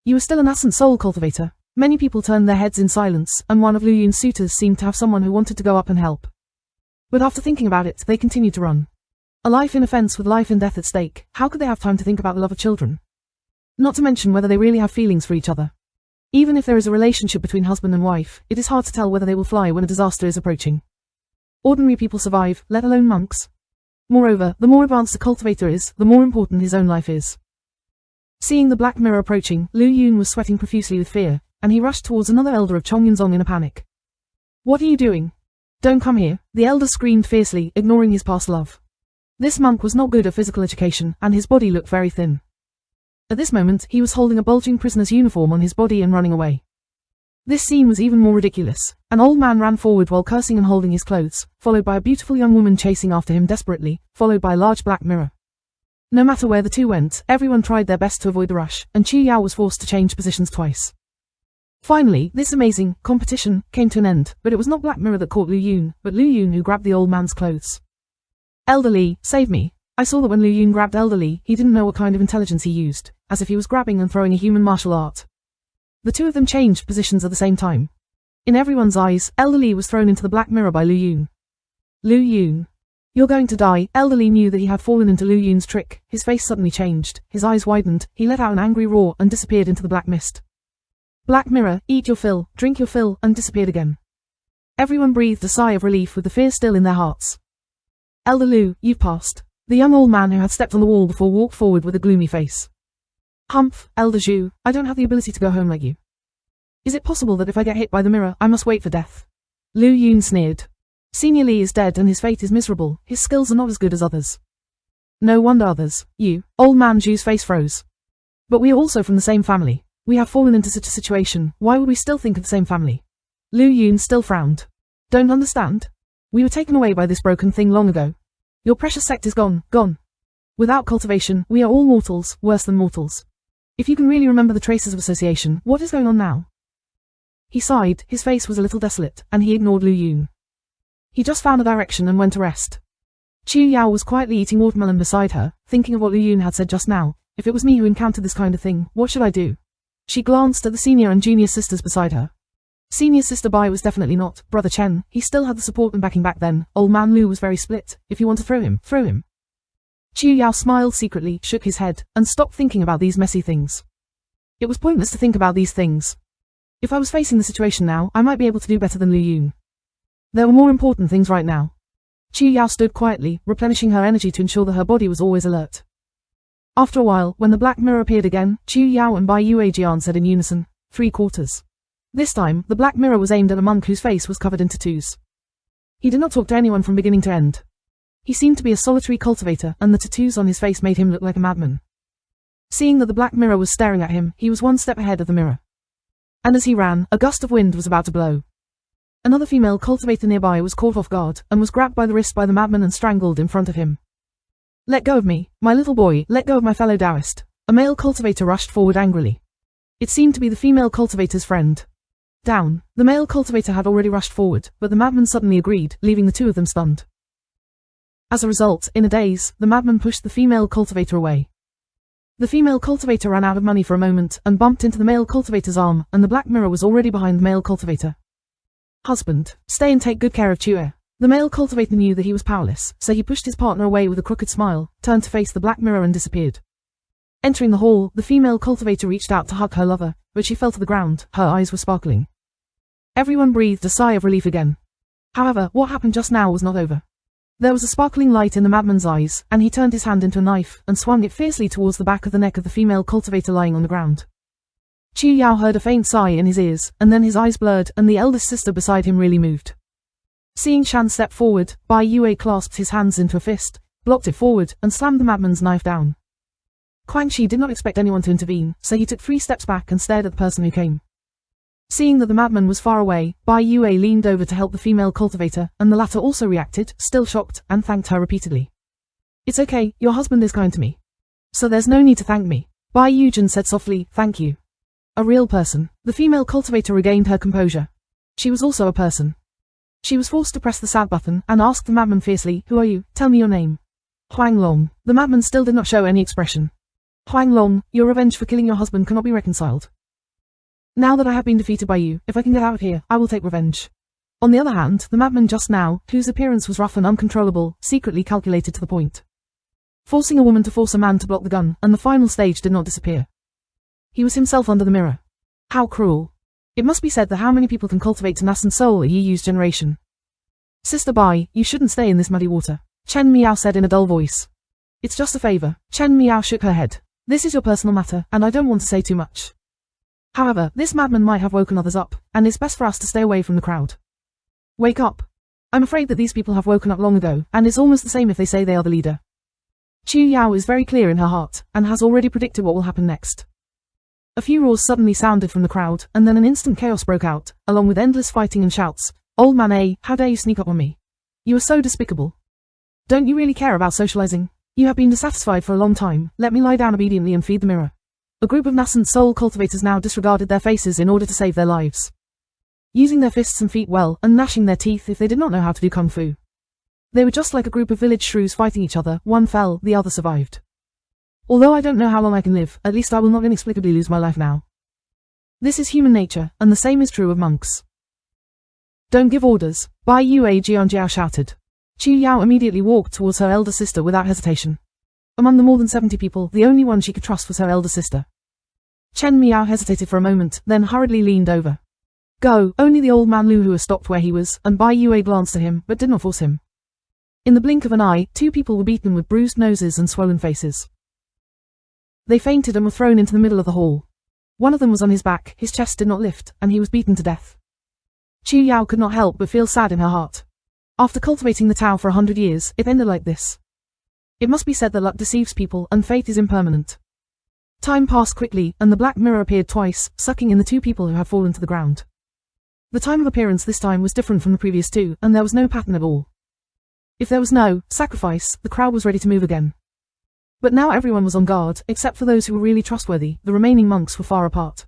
You are still a nascent soul, cultivator." Many people turned their heads in silence, and one of Lu Yun's suitors seemed to have someone who wanted to go up and help. But after thinking about it, they continued to run. A life in offense with life and death at stake, how could they have time to think about the love of children? Not to mention whether they really have feelings for each other. Even if there is a relationship between husband and wife, it is hard to tell whether they will fly when a disaster is approaching. Ordinary people survive, let alone monks. Moreover, the more advanced a cultivator is, the more important his own life is. Seeing the black mirror approaching, Lu Yun was sweating profusely with fear, and he rushed towards another elder of Chongyunzong in a panic. "What are you doing? Don't come here," the elder screamed fiercely, ignoring his past love. This monk was not good at physical education, and his body looked very thin. At this moment, he was holding a bulging prisoner's uniform on his body and running away. This scene was even more ridiculous. An old man ran forward while cursing and holding his clothes, followed by a beautiful young woman chasing after him desperately, followed by a large black mirror. No matter where the 2 went, everyone tried their best to avoid the rush, and Chu Yao was forced to change positions twice. Finally, this amazing competition came to an end, but it was not Black Mirror that caught Lu Yun, but Lu Yun who grabbed the old man's clothes. "Elder Li, save me." I saw that when Lu Yun grabbed Elder Li, he didn't know what kind of intelligence he used, as if he was grabbing and throwing a human martial art. The 2 of them changed positions at the same time. In everyone's eyes, Elder Li was thrown into the Black Mirror by Lu Yun. "Lu Yun, you're going to die." Elder Li knew that he had fallen into Lu Yun's trick. His face suddenly changed, his eyes widened, he let out an angry roar and disappeared into the black mist. Black Mirror, eat your fill, drink your fill, and disappeared again. Everyone breathed a sigh of relief with the fear still in their hearts. "Elder Lu, you've passed." The young old man who had stepped on the wall before walked forward with a gloomy face. "Humph, Elder Zhu, I don't have the ability to go home like you. Is it possible that if I get hit by the mirror, I must wait for death?" Lu Yun sneered. "Senior Li is dead and his fate is miserable, his skills are not as good as others." "No wonder others, you." Old man Zhu's face froze. "But we are also from the same family. We have fallen into such a situation, why would we still think of the same family?" Lu Yun still frowned. "Don't understand? We were taken away by this broken thing long ago. Your precious sect is gone, gone. Without cultivation, we are all mortals, worse than mortals. If you can really remember the traces of association, what is going on now?" He sighed, his face was a little desolate, and he ignored Lu Yun. He just found a direction and went to rest. Chu Yao was quietly eating watermelon beside her, thinking of what Lu Yun had said just now. If it was me who encountered this kind of thing, what should I do? She glanced at the senior and junior sisters beside her. Senior sister Bai was definitely not. Brother Chen, he still had the support and backing back then. Old man Lu was very split. If you want to throw him, throw him. Chu Yao smiled secretly, shook his head, and stopped thinking about these messy things. It was pointless to think about these things. If I was facing the situation now, I might be able to do better than Lu Yun. There were more important things right now. Chu Yao stood quietly, replenishing her energy to ensure that her body was always alert. After a while, when the black mirror appeared again, Chu Yao and Bai Yuejian said in unison, 3/4. This time, the black mirror was aimed at a monk whose face was covered in tattoos. He did not talk to anyone from beginning to end. He seemed to be a solitary cultivator, and the tattoos on his face made him look like a madman. Seeing that the black mirror was staring at him, he was one step ahead of the mirror. And as he ran, a gust of wind was about to blow. Another female cultivator nearby was caught off guard, and was grabbed by the wrist by the madman and strangled in front of him. Let go of me, my little boy, let go of my fellow Taoist. A male cultivator rushed forward angrily. It seemed to be the female cultivator's friend. Down. The male cultivator had already rushed forward, but the madman suddenly agreed, leaving the two of them stunned. As a result, in a daze, the madman pushed the female cultivator away. The female cultivator ran out of money for a moment, and bumped into the male cultivator's arm, and the black mirror was already behind the male cultivator. Husband, stay and take good care of Chu Yao. The male cultivator knew that he was powerless, so he pushed his partner away with a crooked smile, turned to face the black mirror and disappeared. Entering the hall, the female cultivator reached out to hug her lover, but she fell to the ground, her eyes were sparkling. Everyone breathed a sigh of relief again. However, what happened just now was not over. There was a sparkling light in the madman's eyes, and he turned his hand into a knife, and swung it fiercely towards the back of the neck of the female cultivator lying on the ground. Chu Yao heard a faint sigh in his ears, and then his eyes blurred, and the eldest sister beside him really moved. Seeing Shan step forward, Bai Yue clasped his hands into a fist, blocked it forward, and slammed the madman's knife down. Quang Shi did not expect anyone to intervene, so he took 3 steps back and stared at the person who came. Seeing that the madman was far away, Bai Yue leaned over to help the female cultivator, and the latter also reacted, still shocked, and thanked her repeatedly. It's okay, your husband is kind to me. So there's no need to thank me. Bai Yujin said softly, thank you. A real person. The female cultivator regained her composure. She was also a person. She was forced to press the sad button, and asked the madman fiercely, who are you? Tell me your name. Huang Long. The madman still did not show any expression. Huang Long, your revenge for killing your husband cannot be reconciled. Now that I have been defeated by you, if I can get out of here, I will take revenge. On the other hand, the madman just now, whose appearance was rough and uncontrollable, secretly calculated to the point. Forcing a woman to force a man to block the gun, and the final stage did not disappear. He was himself under the mirror. How cruel. It must be said that how many people can cultivate to nascent soul a Yi's generation. Sister Bai, you shouldn't stay in this muddy water. Chen Miao said in a dull voice. It's just a favor. Chen Miao shook her head. This is your personal matter, and I don't want to say too much. However, this madman might have woken others up, and it's best for us to stay away from the crowd. Wake up. I'm afraid that these people have woken up long ago, and it's almost the same if they say they are the leader. Chu Yao is very clear in her heart, and has already predicted what will happen next. A few roars suddenly sounded from the crowd, and then an instant chaos broke out, along with endless fighting and shouts. Old man A, how dare you sneak up on me? You are so despicable. Don't you really care about socializing? You have been dissatisfied for a long time, let me lie down obediently and feed the mirror. A group of nascent soul cultivators now disregarded their faces in order to save their lives. Using their fists and feet well, and gnashing their teeth if they did not know how to do kung fu. They were just like a group of village shrews fighting each other, one fell, the other survived. Although I don't know how long I can live, at least I will not inexplicably lose my life now. This is human nature, and the same is true of monks. Don't give orders, Bai Yue Jiao shouted. Chu Yao immediately walked towards her elder sister without hesitation. Among the more than 70 people, the only one she could trust was her elder sister. Chen Miao hesitated for a moment, then hurriedly leaned over. Go, only the old man Lu Hua stopped where he was, and Bai Yue glanced at him, but did not force him. In the blink of an eye, 2 people were beaten with bruised noses and swollen faces. They fainted and were thrown into the middle of the hall. One of them was on his back, his chest did not lift, and he was beaten to death. Chu Yao could not help but feel sad in her heart. After cultivating the Tao for 100 years, it ended like this. It must be said that luck deceives people, and fate is impermanent. Time passed quickly, and the black mirror appeared twice, sucking in the 2 people who had fallen to the ground. The time of appearance this time was different from the previous 2, and there was no pattern at all. If there was no sacrifice, the crowd was ready to move again. But now everyone was on guard, except for those who were really trustworthy. The remaining monks were far apart.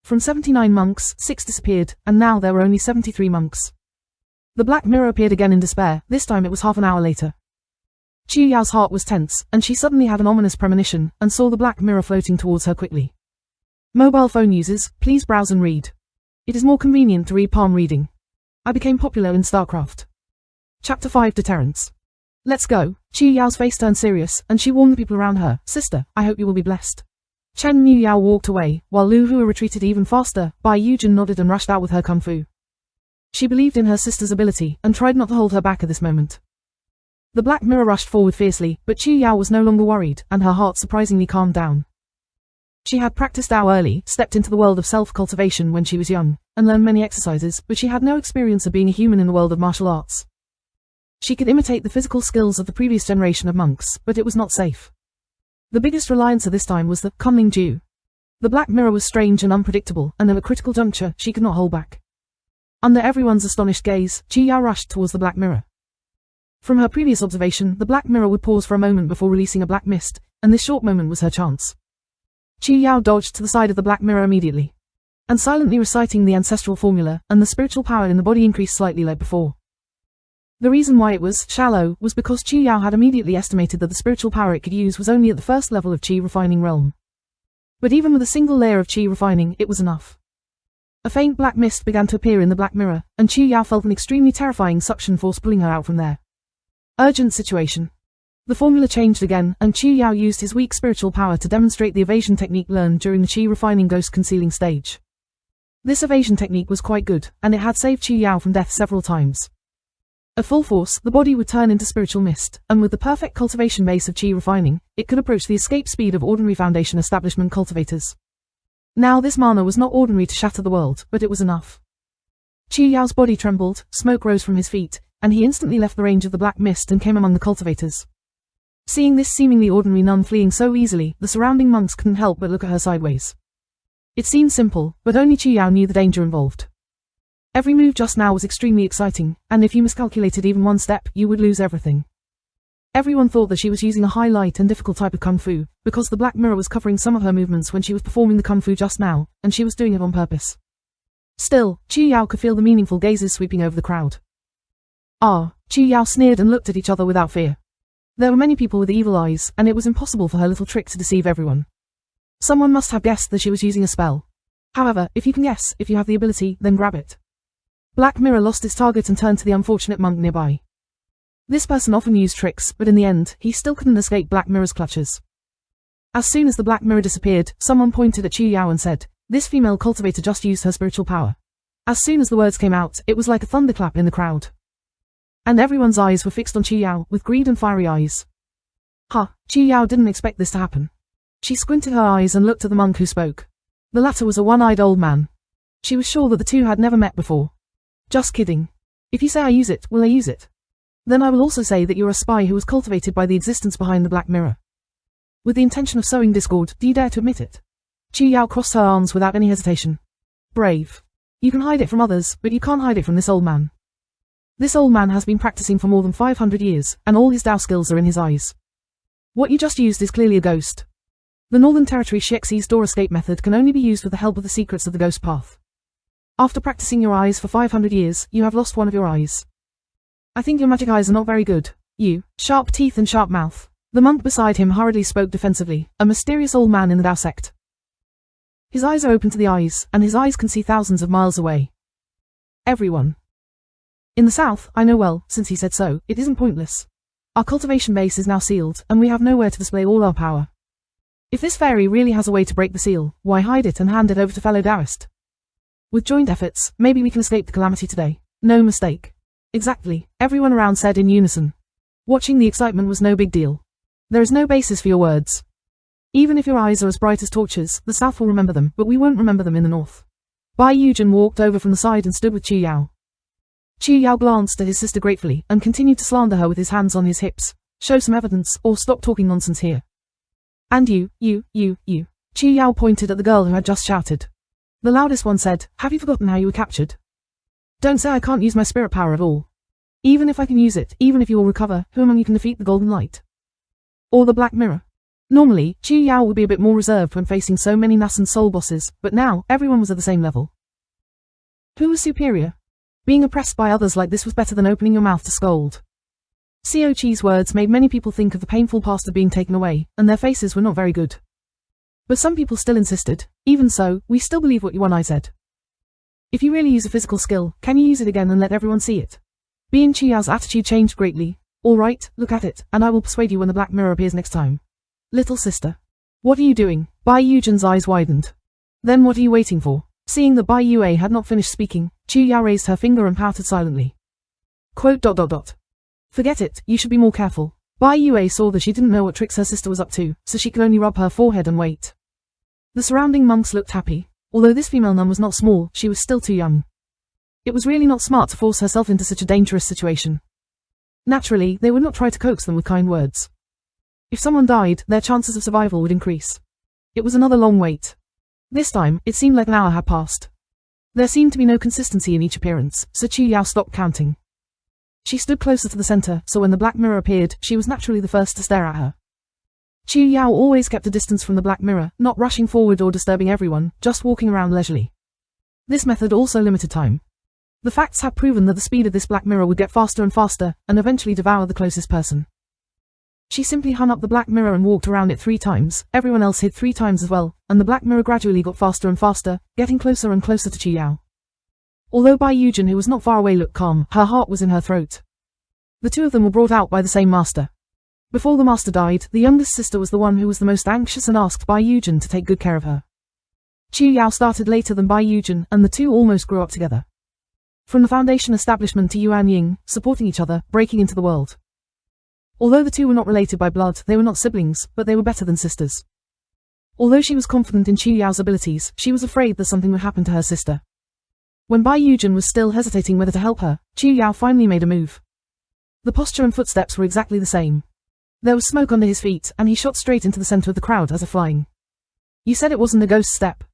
From 79 monks, 6 disappeared, and now there were only 73 monks. The black mirror appeared again in despair, this time it was half an hour later. Chu Yao's heart was tense, and she suddenly had an ominous premonition, and saw the black mirror floating towards her quickly. Mobile phone users, please browse and read. It is more convenient to read palm reading. I became popular in StarCraft. Chapter 5 Deterrence. Let's go. Chu Yao's face turned serious, and she warned the people around her, Sister, I hope you will be blessed. Chen Mu Yao walked away, while Lu Hua retreated even faster. Bai Yujin nodded and rushed out with her kung fu. She believed in her sister's ability, and tried not to hold her back at this moment. The black mirror rushed forward fiercely, but Chu Yao was no longer worried, and her heart surprisingly calmed down. She had practiced Tao early, stepped into the world of self-cultivation when she was young, and learned many exercises, but she had no experience of being a human in the world of martial arts. She could imitate the physical skills of the previous generation of monks, but it was not safe. The biggest reliance at this time was the Kunling Ju. The black mirror was strange and unpredictable, and at a critical juncture, she could not hold back. Under everyone's astonished gaze, Chu Yao rushed towards the black mirror. From her previous observation, the black mirror would pause for a moment before releasing a black mist, and this short moment was her chance. Chu Yao dodged to the side of the black mirror immediately, and silently reciting the ancestral formula, and the spiritual power in the body increased slightly like before. The reason why it was shallow was because Chu Yao had immediately estimated that the spiritual power it could use was only at the first level of Qi refining realm. But even with a single layer of Qi refining, it was enough. A faint black mist began to appear in the black mirror, and Chu Yao felt an extremely terrifying suction force pulling her out from there. Urgent situation. The formula changed again, and Chu Yao used his weak spiritual power to demonstrate the evasion technique learned during the Qi refining ghost concealing stage. This evasion technique was quite good, and it had saved Chu Yao from death several times. At full force, the body would turn into spiritual mist, and with the perfect cultivation base of Qi refining, it could approach the escape speed of ordinary Foundation establishment cultivators. Now this mana was not ordinary to shatter the world, but it was enough. Chu Yao's body trembled, smoke rose from his feet, and he instantly left the range of the black mist and came among the cultivators. Seeing this seemingly ordinary nun fleeing so easily, the surrounding monks couldn't help but look at her sideways. It seemed simple, but only Chu Yao knew the danger involved. Every move just now was extremely exciting, and if you miscalculated even one step, you would lose everything. Everyone thought that she was using a high light and difficult type of kung fu, because the black mirror was covering some of her movements when she was performing the kung fu just now, and she was doing it on purpose. Still, Chu Yao could feel the meaningful gazes sweeping over the crowd. Chu Yao sneered and looked at each other without fear. There were many people with evil eyes, and it was impossible for her little trick to deceive everyone. Someone must have guessed that she was using a spell. However, if you can guess, if you have the ability, then grab it. Black Mirror lost its target and turned to the unfortunate monk nearby. This person often used tricks, but in the end, he still couldn't escape Black Mirror's clutches. As soon as the Black Mirror disappeared, someone pointed at Chu Yao and said, "This female cultivator just used her spiritual power." As soon as the words came out, it was like a thunderclap in the crowd. And everyone's eyes were fixed on Chu Yao, with greed and fiery eyes. Chu Yao didn't expect this to happen. She squinted her eyes and looked at the monk who spoke. The latter was a one-eyed old man. She was sure that the two had never met before. Just kidding. If you say I use it, will I use it? Then I will also say that you're a spy who was cultivated by the existence behind the Black Mirror. With the intention of sowing discord, do you dare to admit it? Chu Yao crossed her arms without any hesitation. Brave. You can hide it from others, but you can't hide it from this old man. This old man has been practicing for more than 500 years, and all his Tao skills are in his eyes. What you just used is clearly a ghost. The Northern Territory Shiexi's door escape method can only be used with the help of the secrets of the ghost path. After practicing your eyes for 500 years, you have lost one of your eyes. I think your magic eyes are not very good. You, sharp teeth and sharp mouth. The monk beside him hurriedly spoke defensively, a mysterious old man in the Tao sect. His eyes are open to the eyes, and his eyes can see thousands of miles away. Everyone. In the south, I know well, since he said so, it isn't pointless. Our cultivation base is now sealed, and we have nowhere to display all our power. If this fairy really has a way to break the seal, why hide it and hand it over to fellow Taoist? With joint efforts, maybe we can escape the calamity today. No mistake. Exactly, everyone around said in unison. Watching the excitement was no big deal. There is no basis for your words. Even if your eyes are as bright as torches, the south will remember them, but we won't remember them in the north. Bai Yujin walked over from the side and stood with Chu Yao. Chu Yao glanced at his sister gratefully, and continued to slander her with his hands on his hips. Show some evidence, or stop talking nonsense here. And you. Chu Yao pointed at the girl who had just shouted. The loudest one said, "Have you forgotten how you were captured? Don't say I can't use my spirit power at all. Even if I can use it, even if you will recover, who among you can defeat the Golden Light? Or the Black Mirror?" Normally, Chu Yao would be a bit more reserved when facing so many nascent soul bosses, but now, everyone was at the same level. Who was superior? Being oppressed by others like this was better than opening your mouth to scold. Xiao Qi's words made many people think of the painful past of being taken away, and their faces were not very good. But some people still insisted. Even so, we still believe what Yuanying said. If you really use a physical skill, can you use it again and let everyone see it? Being Chu Yao's attitude changed greatly. All right, look at it, and I will persuade you when the Black Mirror appears next time. Little sister. What are you doing? Bai Yujin's eyes widened. Then what are you waiting for? Seeing that Bai Yue had not finished speaking, Chu Yao raised her finger and pouted silently. ... Forget it, you should be more careful. Bai Yue saw that she didn't know what tricks her sister was up to, so she could only rub her forehead and wait. The surrounding monks looked happy. Although this female nun was not small, she was still too young. It was really not smart to force herself into such a dangerous situation. Naturally, they would not try to coax them with kind words. If someone died, their chances of survival would increase. It was another long wait. This time, it seemed like an hour had passed. There seemed to be no consistency in each appearance, so Chu Yao stopped counting. She stood closer to the center, so when the black mirror appeared, she was naturally the first to stare at her. Chu Yao always kept a distance from the black mirror, not rushing forward or disturbing everyone, just walking around leisurely. This method also limited time. The facts had proven that the speed of this black mirror would get faster and faster, and eventually devour the closest person. She simply hung up the black mirror and walked around it 3 times, everyone else hid 3 times as well, and the black mirror gradually got faster and faster, getting closer and closer to Chu Yao. Although Bai Yujin, who was not far away, looked calm, her heart was in her throat. The two of them were brought out by the same master. Before the master died, the youngest sister was the one who was the most anxious and asked Bai Yujin to take good care of her. Chu Yao started later than Bai Yujin, and the two almost grew up together. From the foundation establishment to Yuanying, supporting each other, breaking into the world. Although the two were not related by blood, they were not siblings, but they were better than sisters. Although she was confident in Chu Yao's abilities, she was afraid that something would happen to her sister. When Bai Yujin was still hesitating whether to help her, Chu Yao finally made a move. The posture and footsteps were exactly the same. There was smoke under his feet, and he shot straight into the center of the crowd as if flying. You said it wasn't a ghost step.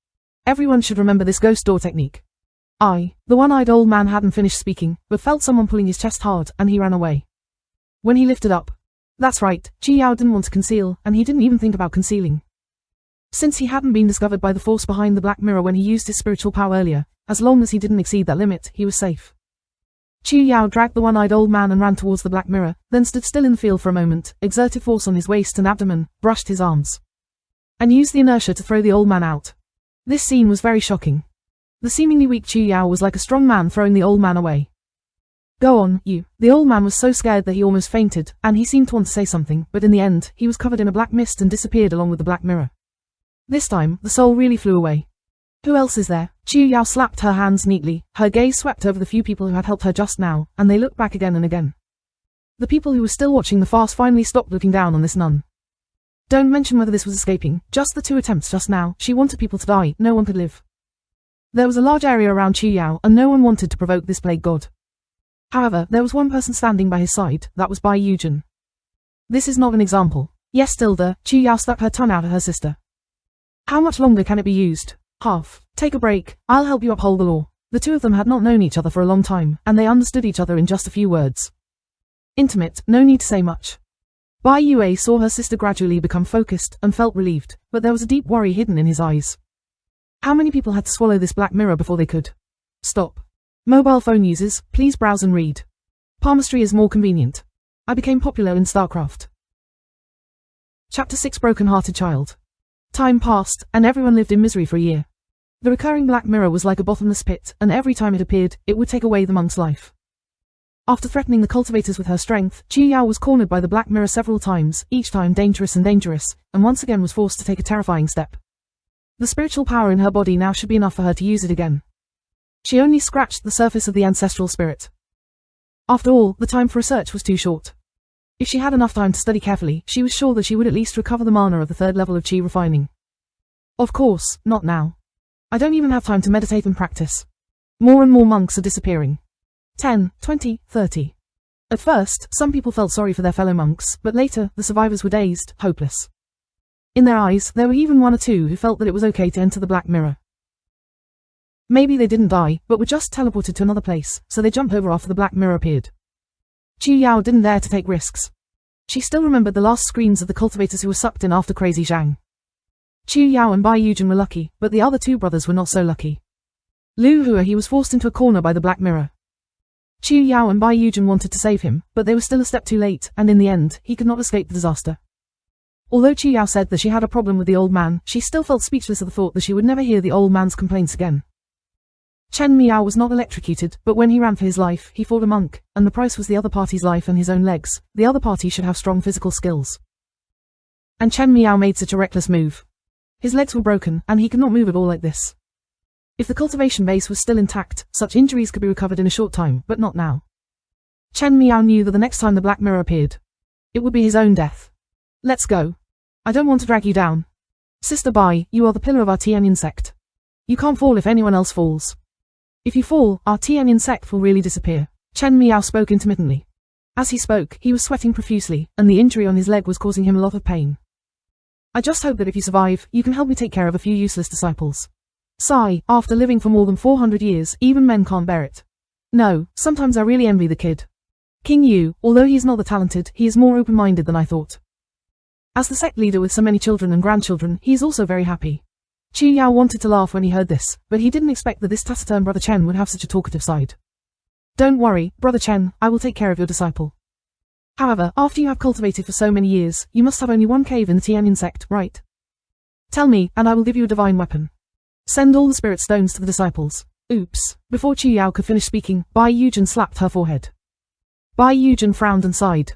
Everyone should remember this ghost door technique. The one-eyed old man hadn't finished speaking, but felt someone pulling his chest hard, and he ran away. When he lifted up. That's right, Chu Yao didn't want to conceal, and he didn't even think about concealing. Since he hadn't been discovered by the force behind the black mirror when he used his spiritual power earlier, as long as he didn't exceed that limit, he was safe. Chu Yao dragged the one-eyed old man and ran towards the black mirror, then stood still in the field for a moment, exerted force on his waist and abdomen, brushed his arms, and used the inertia to throw the old man out. This scene was very shocking. The seemingly weak Chu Yao was like a strong man throwing the old man away. Go on, you. The old man was so scared that he almost fainted, and he seemed to want to say something, but in the end, he was covered in a black mist and disappeared along with the black mirror. This time, the soul really flew away. Who else is there? Chu Yao slapped her hands neatly, her gaze swept over the few people who had helped her just now, and they looked back again and again. The people who were still watching the farce finally stopped looking down on this nun. Don't mention whether this was escaping, just the 2 attempts just now. She wanted people to die, no one could live. There was a large area around Chu Yao, and no one wanted to provoke this plague god. However, there was one person standing by his side, that was Bai Yujin. This is not an example. Yes, Tilda, Chu Yao stuck her tongue out at her sister. How much longer can it be used? Half. Take a break, I'll help you uphold the law. The two of them had not known each other for a long time, and they understood each other in just a few words. Intimate, no need to say much. Bai Yue saw her sister gradually become focused, and felt relieved, but there was a deep worry hidden in his eyes. How many people had to swallow this black mirror before they could stop? Mobile phone users, please browse and read. Palmistry is more convenient. I became popular in StarCraft. Chapter 6 Broken-Hearted Child. Time passed, and everyone lived in misery for a year. The recurring black mirror was like a bottomless pit, and every time it appeared, it would take away the monk's life. After threatening the cultivators with her strength, Chu Yao was cornered by the black mirror several times, each time dangerous, and once again was forced to take a terrifying step. The spiritual power in her body now should be enough for her to use it again. She only scratched the surface of the ancestral spirit. After all, the time for research was too short. If she had enough time to study carefully, she was sure that she would at least recover the mana of the 3rd level of chi refining. Of course, not now. I don't even have time to meditate and practice. More and more monks are disappearing. 10, 20, 30. At first, some people felt sorry for their fellow monks, but later, the survivors were dazed, hopeless. In their eyes, there were even 1 or 2 who felt that it was okay to enter the black mirror. Maybe they didn't die, but were just teleported to another place, so they jumped over after the black mirror appeared. Chu Yao didn't dare to take risks. She still remembered the last screams of the cultivators who were sucked in after Crazy Zhang. Chu Yao and Bai Yujin were lucky, but the other 2 brothers were not so lucky. Lu Hua, he was forced into a corner by the black mirror. Chu Yao and Bai Yujin wanted to save him, but they were still a step too late, and in the end, he could not escape the disaster. Although Chu Yao said that she had a problem with the old man, she still felt speechless at the thought that she would never hear the old man's complaints again. Chen Miao was not electrocuted, but when he ran for his life, he fought a monk, and the price was the other party's life and his own legs. The other party should have strong physical skills. And Chen Miao made such a reckless move. His legs were broken, and he could not move at all like this. If the cultivation base was still intact, such injuries could be recovered in a short time, but not now. Chen Miao knew that the next time the black mirror appeared, it would be his own death. Let's go. I don't want to drag you down. Sister Bai, you are the pillar of our Tianyin sect. You can't fall if anyone else falls. If you fall, our Tianyin sect will really disappear. Chen Miao spoke intermittently. As he spoke, he was sweating profusely, and the injury on his leg was causing him a lot of pain. I just hope that if you survive, you can help me take care of a few useless disciples. Sigh, after living for more than 400 years, even men can't bear it. No, sometimes I really envy the kid. King Yu, although he is not that talented, he is more open-minded than I thought. As the sect leader with so many children and grandchildren, he is also very happy. Chu Yao wanted to laugh when he heard this, but he didn't expect that this taciturn Brother Chen would have such a talkative side. Don't worry, Brother Chen, I will take care of your disciple. However, after you have cultivated for so many years, you must have only one cave in the Tianyin sect, right? Tell me, and I will give you a divine weapon. Send all the spirit stones to the disciples. Oops. Before Chu Yao could finish speaking, Bai Yujin slapped her forehead. Bai Yujin frowned and sighed.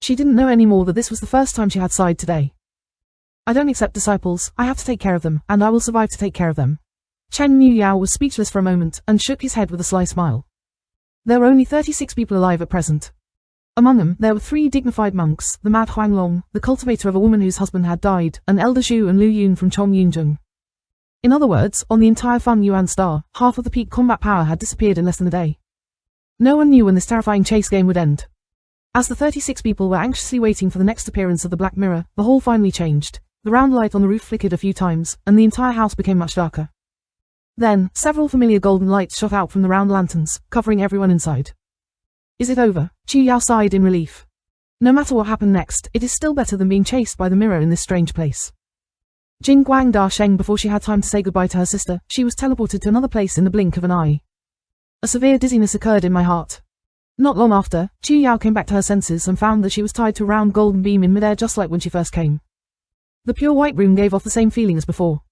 She didn't know anymore that this was the first time she had sighed today. I don't accept disciples, I have to take care of them, and I will survive to take care of them. Chen Yao was speechless for a moment, and shook his head with a sly smile. There were only 36 people alive at present. Among them, there were 3 dignified monks, the Mad Huanglong, the cultivator of a woman whose husband had died, and Elder Zhu and Lu Yun from Chong Yunzheng. In other words, on the entire Feng Yuan star, half of the peak combat power had disappeared in less than a day. No one knew when this terrifying chase game would end. As the 36 people were anxiously waiting for the next appearance of the Black Mirror, the hall finally changed. The round light on the roof flickered a few times, and the entire house became much darker. Then, several familiar golden lights shot out from the round lanterns, covering everyone inside. Is it over? Chu Yao sighed in relief. No matter what happened next, it is still better than being chased by the mirror in this strange place. Jing Guang Da Sheng, before she had time to say goodbye to her sister, she was teleported to another place in the blink of an eye. A severe dizziness occurred in my heart. Not long after, Chu Yao came back to her senses and found that she was tied to a round golden beam in midair just like when she first came. The pure white room gave off the same feeling as before.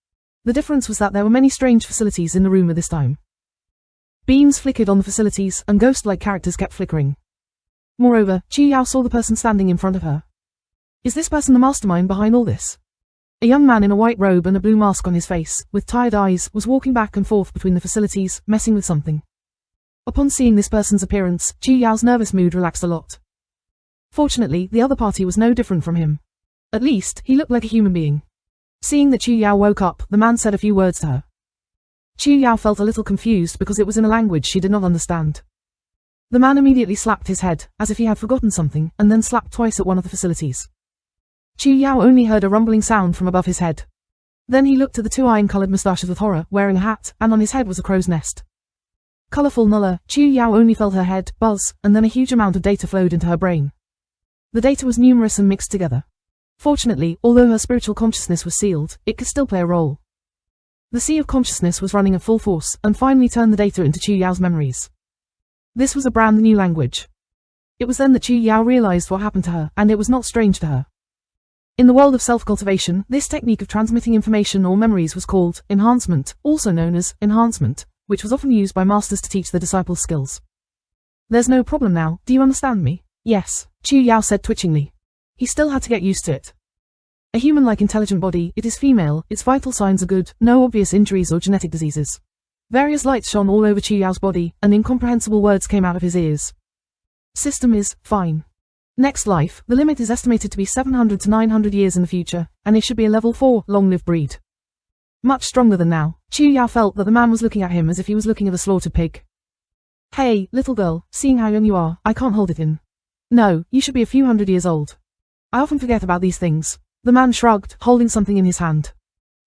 The difference was that there were many strange facilities in the room at this time. Beams flickered on the facilities, and ghost-like characters kept flickering. Moreover, Chu Yao saw the person standing in front of her. Is this person the mastermind behind all this? A young man in a white robe and a blue mask on his face, with tired eyes, was walking back and forth between the facilities, messing with something. Upon seeing this person's appearance, Chu Yao's nervous mood relaxed a lot. Fortunately, the other party was no different from him. At least, he looked like a human being. Seeing that Chu Yao woke up, the man said a few words to her. Chu Yao felt a little confused because it was in a language she did not understand. The man immediately slapped his head, as if he had forgotten something, and then slapped twice at one of the facilities. Chu Yao only heard a rumbling sound from above his head. Then he looked at the 2 iron-colored mustaches with horror, wearing a hat, and on his head was a crow's nest. Colorful Nulla, Chu Yao only felt her head buzz, and then a huge amount of data flowed into her brain. The data was numerous and mixed together. Fortunately, although her spiritual consciousness was sealed, it could still play a role. The sea of consciousness was running at full force, and finally turned the data into Chu Yao's memories. This was a brand new language. It was then that Chu Yao realized what happened to her, and it was not strange to her. In the world of self-cultivation, this technique of transmitting information or memories was called enhancement, also known as enhancement, which was often used by masters to teach their disciples skills. There's no problem now, do you understand me? Yes, Chu Yao said twitchingly. He still had to get used to it. A human-like intelligent body, it is female, its vital signs are good, no obvious injuries or genetic diseases. Various lights shone all over Chu Yao's body, and incomprehensible words came out of his ears. System is fine. Next life, the limit is estimated to be 700 to 900 years in the future, and it should be a level 4, long-lived breed. Much stronger than now. Chu Yao felt that the man was looking at him as if he was looking at a slaughtered pig. Hey, little girl, seeing how young you are, I can't hold it in. No, you should be a few hundred years old. I often forget about these things. The man shrugged, holding something in his hand.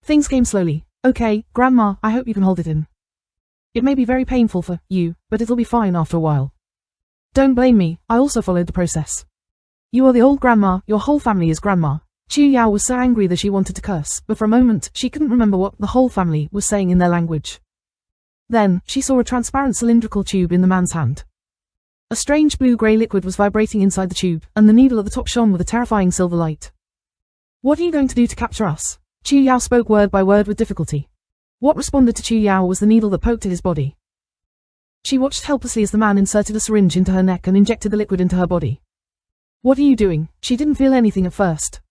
Things came slowly. Okay, Grandma, I hope you can hold it in. It may be very painful for you, but it'll be fine after a while. Don't blame me, I also followed the process. You are the old grandma, your whole family is grandma. Chu Yao was so angry that she wanted to curse, but for a moment, she couldn't remember what the whole family was saying in their language. Then, she saw a transparent cylindrical tube in the man's hand. A strange blue-grey liquid was vibrating inside the tube, and the needle at the top shone with a terrifying silver light. What are you going to do to capture us? Chu Yao spoke word by word with difficulty. What responded to Chu Yao was the needle that poked at his body. She watched helplessly as the man inserted a syringe into her neck and injected the liquid into her body. What are you doing? She didn't feel anything at first.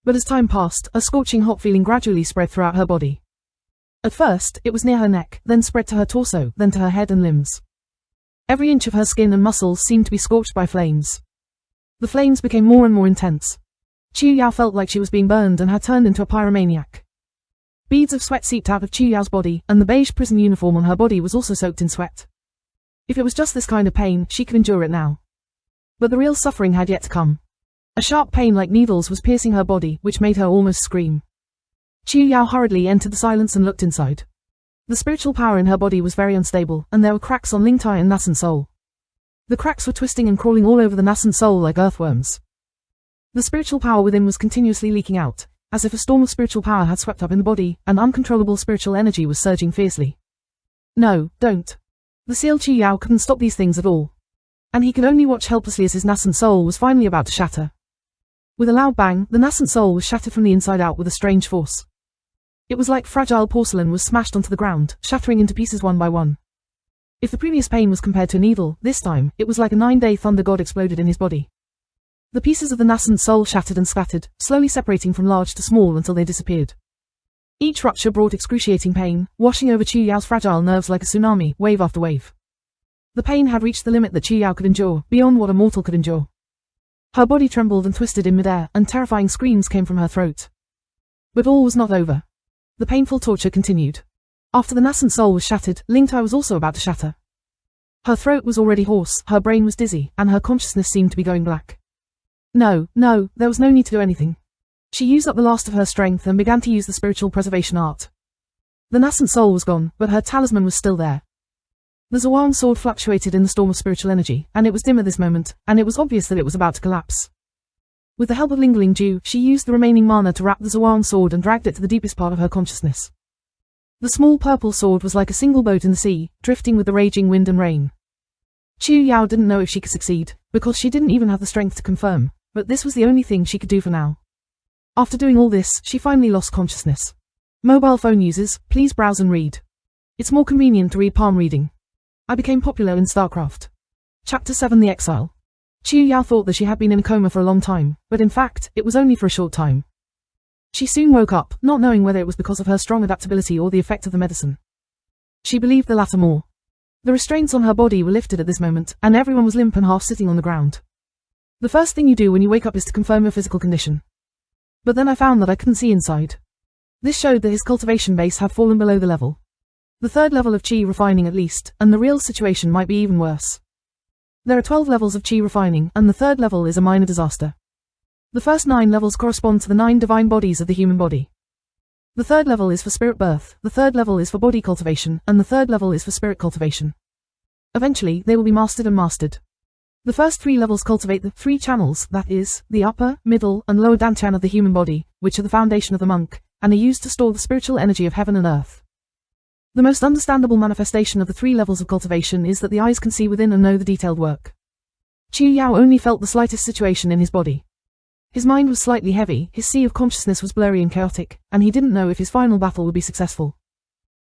But as time passed, a scorching hot feeling gradually spread throughout her body. At first, it was near her neck, then spread to her torso, then to her head and limbs. Every inch of her skin and muscles seemed to be scorched by flames. The flames became more and more intense. Chu Yao felt like she was being burned and had turned into a pyromaniac. Beads of sweat seeped out of Chu Yao's body, and the beige prison uniform on her body was also soaked in sweat. If it was just this kind of pain, she could endure it now. But the real suffering had yet to come. A sharp pain like needles was piercing her body, which made her almost scream. Chu Yao hurriedly entered the silence and looked inside. The spiritual power in her body was very unstable, and there were cracks on Ling Tai and nascent soul. The cracks were twisting and crawling all over the nascent soul like earthworms. The spiritual power within was continuously leaking out, as if a storm of spiritual power had swept up in the body, and uncontrollable spiritual energy was surging fiercely. No, don't. The seal Chu Yao couldn't stop these things at all. And he could only watch helplessly as his nascent soul was finally about to shatter. With a loud bang, the nascent soul was shattered from the inside out with a strange force. It was like fragile porcelain was smashed onto the ground, shattering into pieces one by one. If the previous pain was compared to a needle, this time, it was like a 9-day thunder god exploded in his body. The pieces of the nascent soul shattered and scattered, slowly separating from large to small until they disappeared. Each rupture brought excruciating pain, washing over Chu Yao's fragile nerves like a tsunami, wave after wave. The pain had reached the limit that Chu Yao could endure, beyond what a mortal could endure. Her body trembled and twisted in midair, and terrifying screams came from her throat. But all was not over. The painful torture continued. After the nascent soul was shattered, Ling Tai was also about to shatter. Her throat was already hoarse, her brain was dizzy, and her consciousness seemed to be going black. No, there was no need to do anything. She used up the last of her strength and began to use the spiritual preservation art. The nascent soul was gone, but her talisman was still there. The Yuanying sword fluctuated in the storm of spiritual energy, and it was dim at this moment, and it was obvious that it was about to collapse. With the help of Ling Ju, she used the remaining mana to wrap the Yuanying sword and dragged it to the deepest part of her consciousness. The small purple sword was like a single boat in the sea, drifting with the raging wind and rain. Chu Yao didn't know if she could succeed, because she didn't even have the strength to confirm, but this was the only thing she could do for now. After doing all this, she finally lost consciousness. Mobile phone users, please browse and read. It's more convenient to read palm reading. I became popular in StarCraft. Chapter 7: The Exile. Chu Yao thought that she had been in a coma for a long time, but in fact, it was only for a short time. She soon woke up, not knowing whether it was because of her strong adaptability or the effect of the medicine. She believed the latter more. The restraints on her body were lifted at this moment, and everyone was limp and half sitting on the ground. The first thing you do when you wake up is to confirm your physical condition. But then I found that I couldn't see inside. This showed that his cultivation base had fallen below the level. The third level of chi refining at least, and the real situation might be even worse. There are 12 levels of chi refining, and the third level is a minor disaster. The first 9 levels correspond to the 9 divine bodies of the human body. The third level is for spirit birth, the third level is for body cultivation, and the third level is for spirit cultivation. Eventually, they will be mastered and mastered. The first 3 levels cultivate the 3 channels, that is, the upper, middle, and lower dantian of the human body, which are the foundation of the monk, and are used to store the spiritual energy of heaven and earth. The most understandable manifestation of the 3 levels of cultivation is that the eyes can see within and know the detailed work. Chu Yao only felt the slightest situation in his body. His mind was slightly heavy, his sea of consciousness was blurry and chaotic, and he didn't know if his final battle would be successful.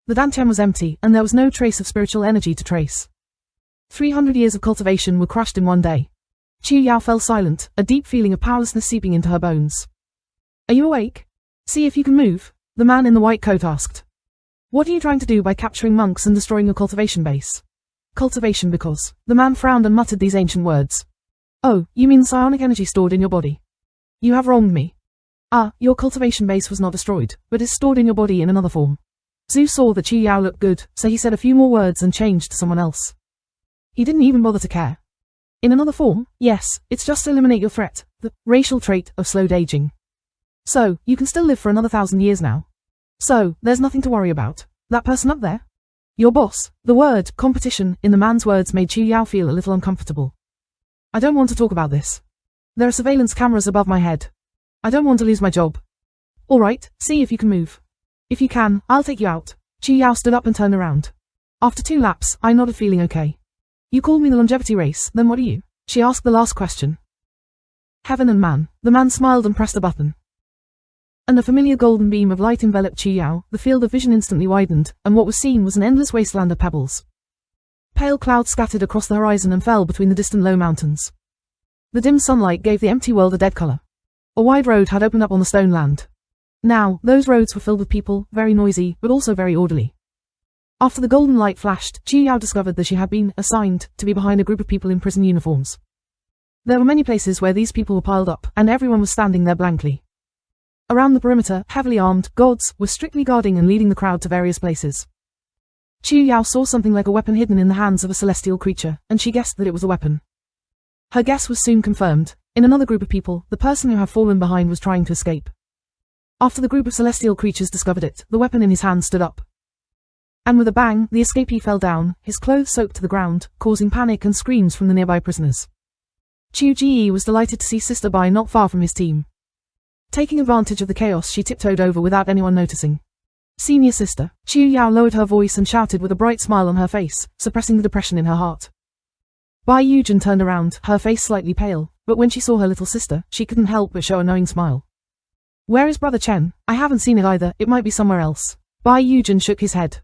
The dantian was empty, and there was no trace of spiritual energy to trace. 300 years of cultivation were crushed in one day. Chu Yao fell silent, a deep feeling of powerlessness seeping into her bones. Are you awake? See if you can move, the man in the white coat asked. What are you trying to do by capturing monks and destroying your cultivation base? Cultivation because. The man frowned and muttered these ancient words. Oh, you mean the psionic energy stored in your body? You have wronged me. Ah, your cultivation base was not destroyed, but is stored in your body in another form. Zhu saw that Chu Yao looked good, so he said a few more words and changed to someone else. He didn't even bother to care. In another form? Yes, it's just to eliminate your threat, the racial trait of slowed aging. So, you can still live for another 1,000 years now. So, there's nothing to worry about. That person up there? Your boss. The word, competition, in the man's words made Chu Yao feel a little uncomfortable. I don't want to talk about this. There are surveillance cameras above my head. I don't want to lose my job. Alright, see if you can move. If you can, I'll take you out. Chu Yao stood up and turned around. After 2 laps, I nodded feeling okay. You called me the longevity race, then what are you? She asked the last question. Heaven and man. The man smiled and pressed a button. And a familiar golden beam of light enveloped Chu Yao, the field of vision instantly widened, and what was seen was an endless wasteland of pebbles. Pale clouds scattered across the horizon and fell between the distant low mountains. The dim sunlight gave the empty world a dead color. A wide road had opened up on the stone land. Now, those roads were filled with people, very noisy, but also very orderly. After the golden light flashed, Chu Yao discovered that she had been assigned to be behind a group of people in prison uniforms. There were many places where these people were piled up, and everyone was standing there blankly. Around the perimeter, heavily armed gods were strictly guarding and leading the crowd to various places. Chu Yao saw something like a weapon hidden in the hands of a celestial creature, and she guessed that it was a weapon. Her guess was soon confirmed. In another group of people, the person who had fallen behind was trying to escape. After the group of celestial creatures discovered it, the weapon in his hand stood up. And with a bang, the escapee fell down, his clothes soaked to the ground, causing panic and screams from the nearby prisoners. Chu Ji was delighted to see Sister Bai not far from his team. Taking advantage of the chaos, she tiptoed over without anyone noticing. Senior sister. Chu Yao lowered her voice and shouted with a bright smile on her face, suppressing the depression in her heart. Bai Yujin turned around, her face slightly pale, but when she saw her little sister, she couldn't help but show a knowing smile. Where is Brother Chen? I haven't seen it either, it might be somewhere else. Bai Yujin shook his head.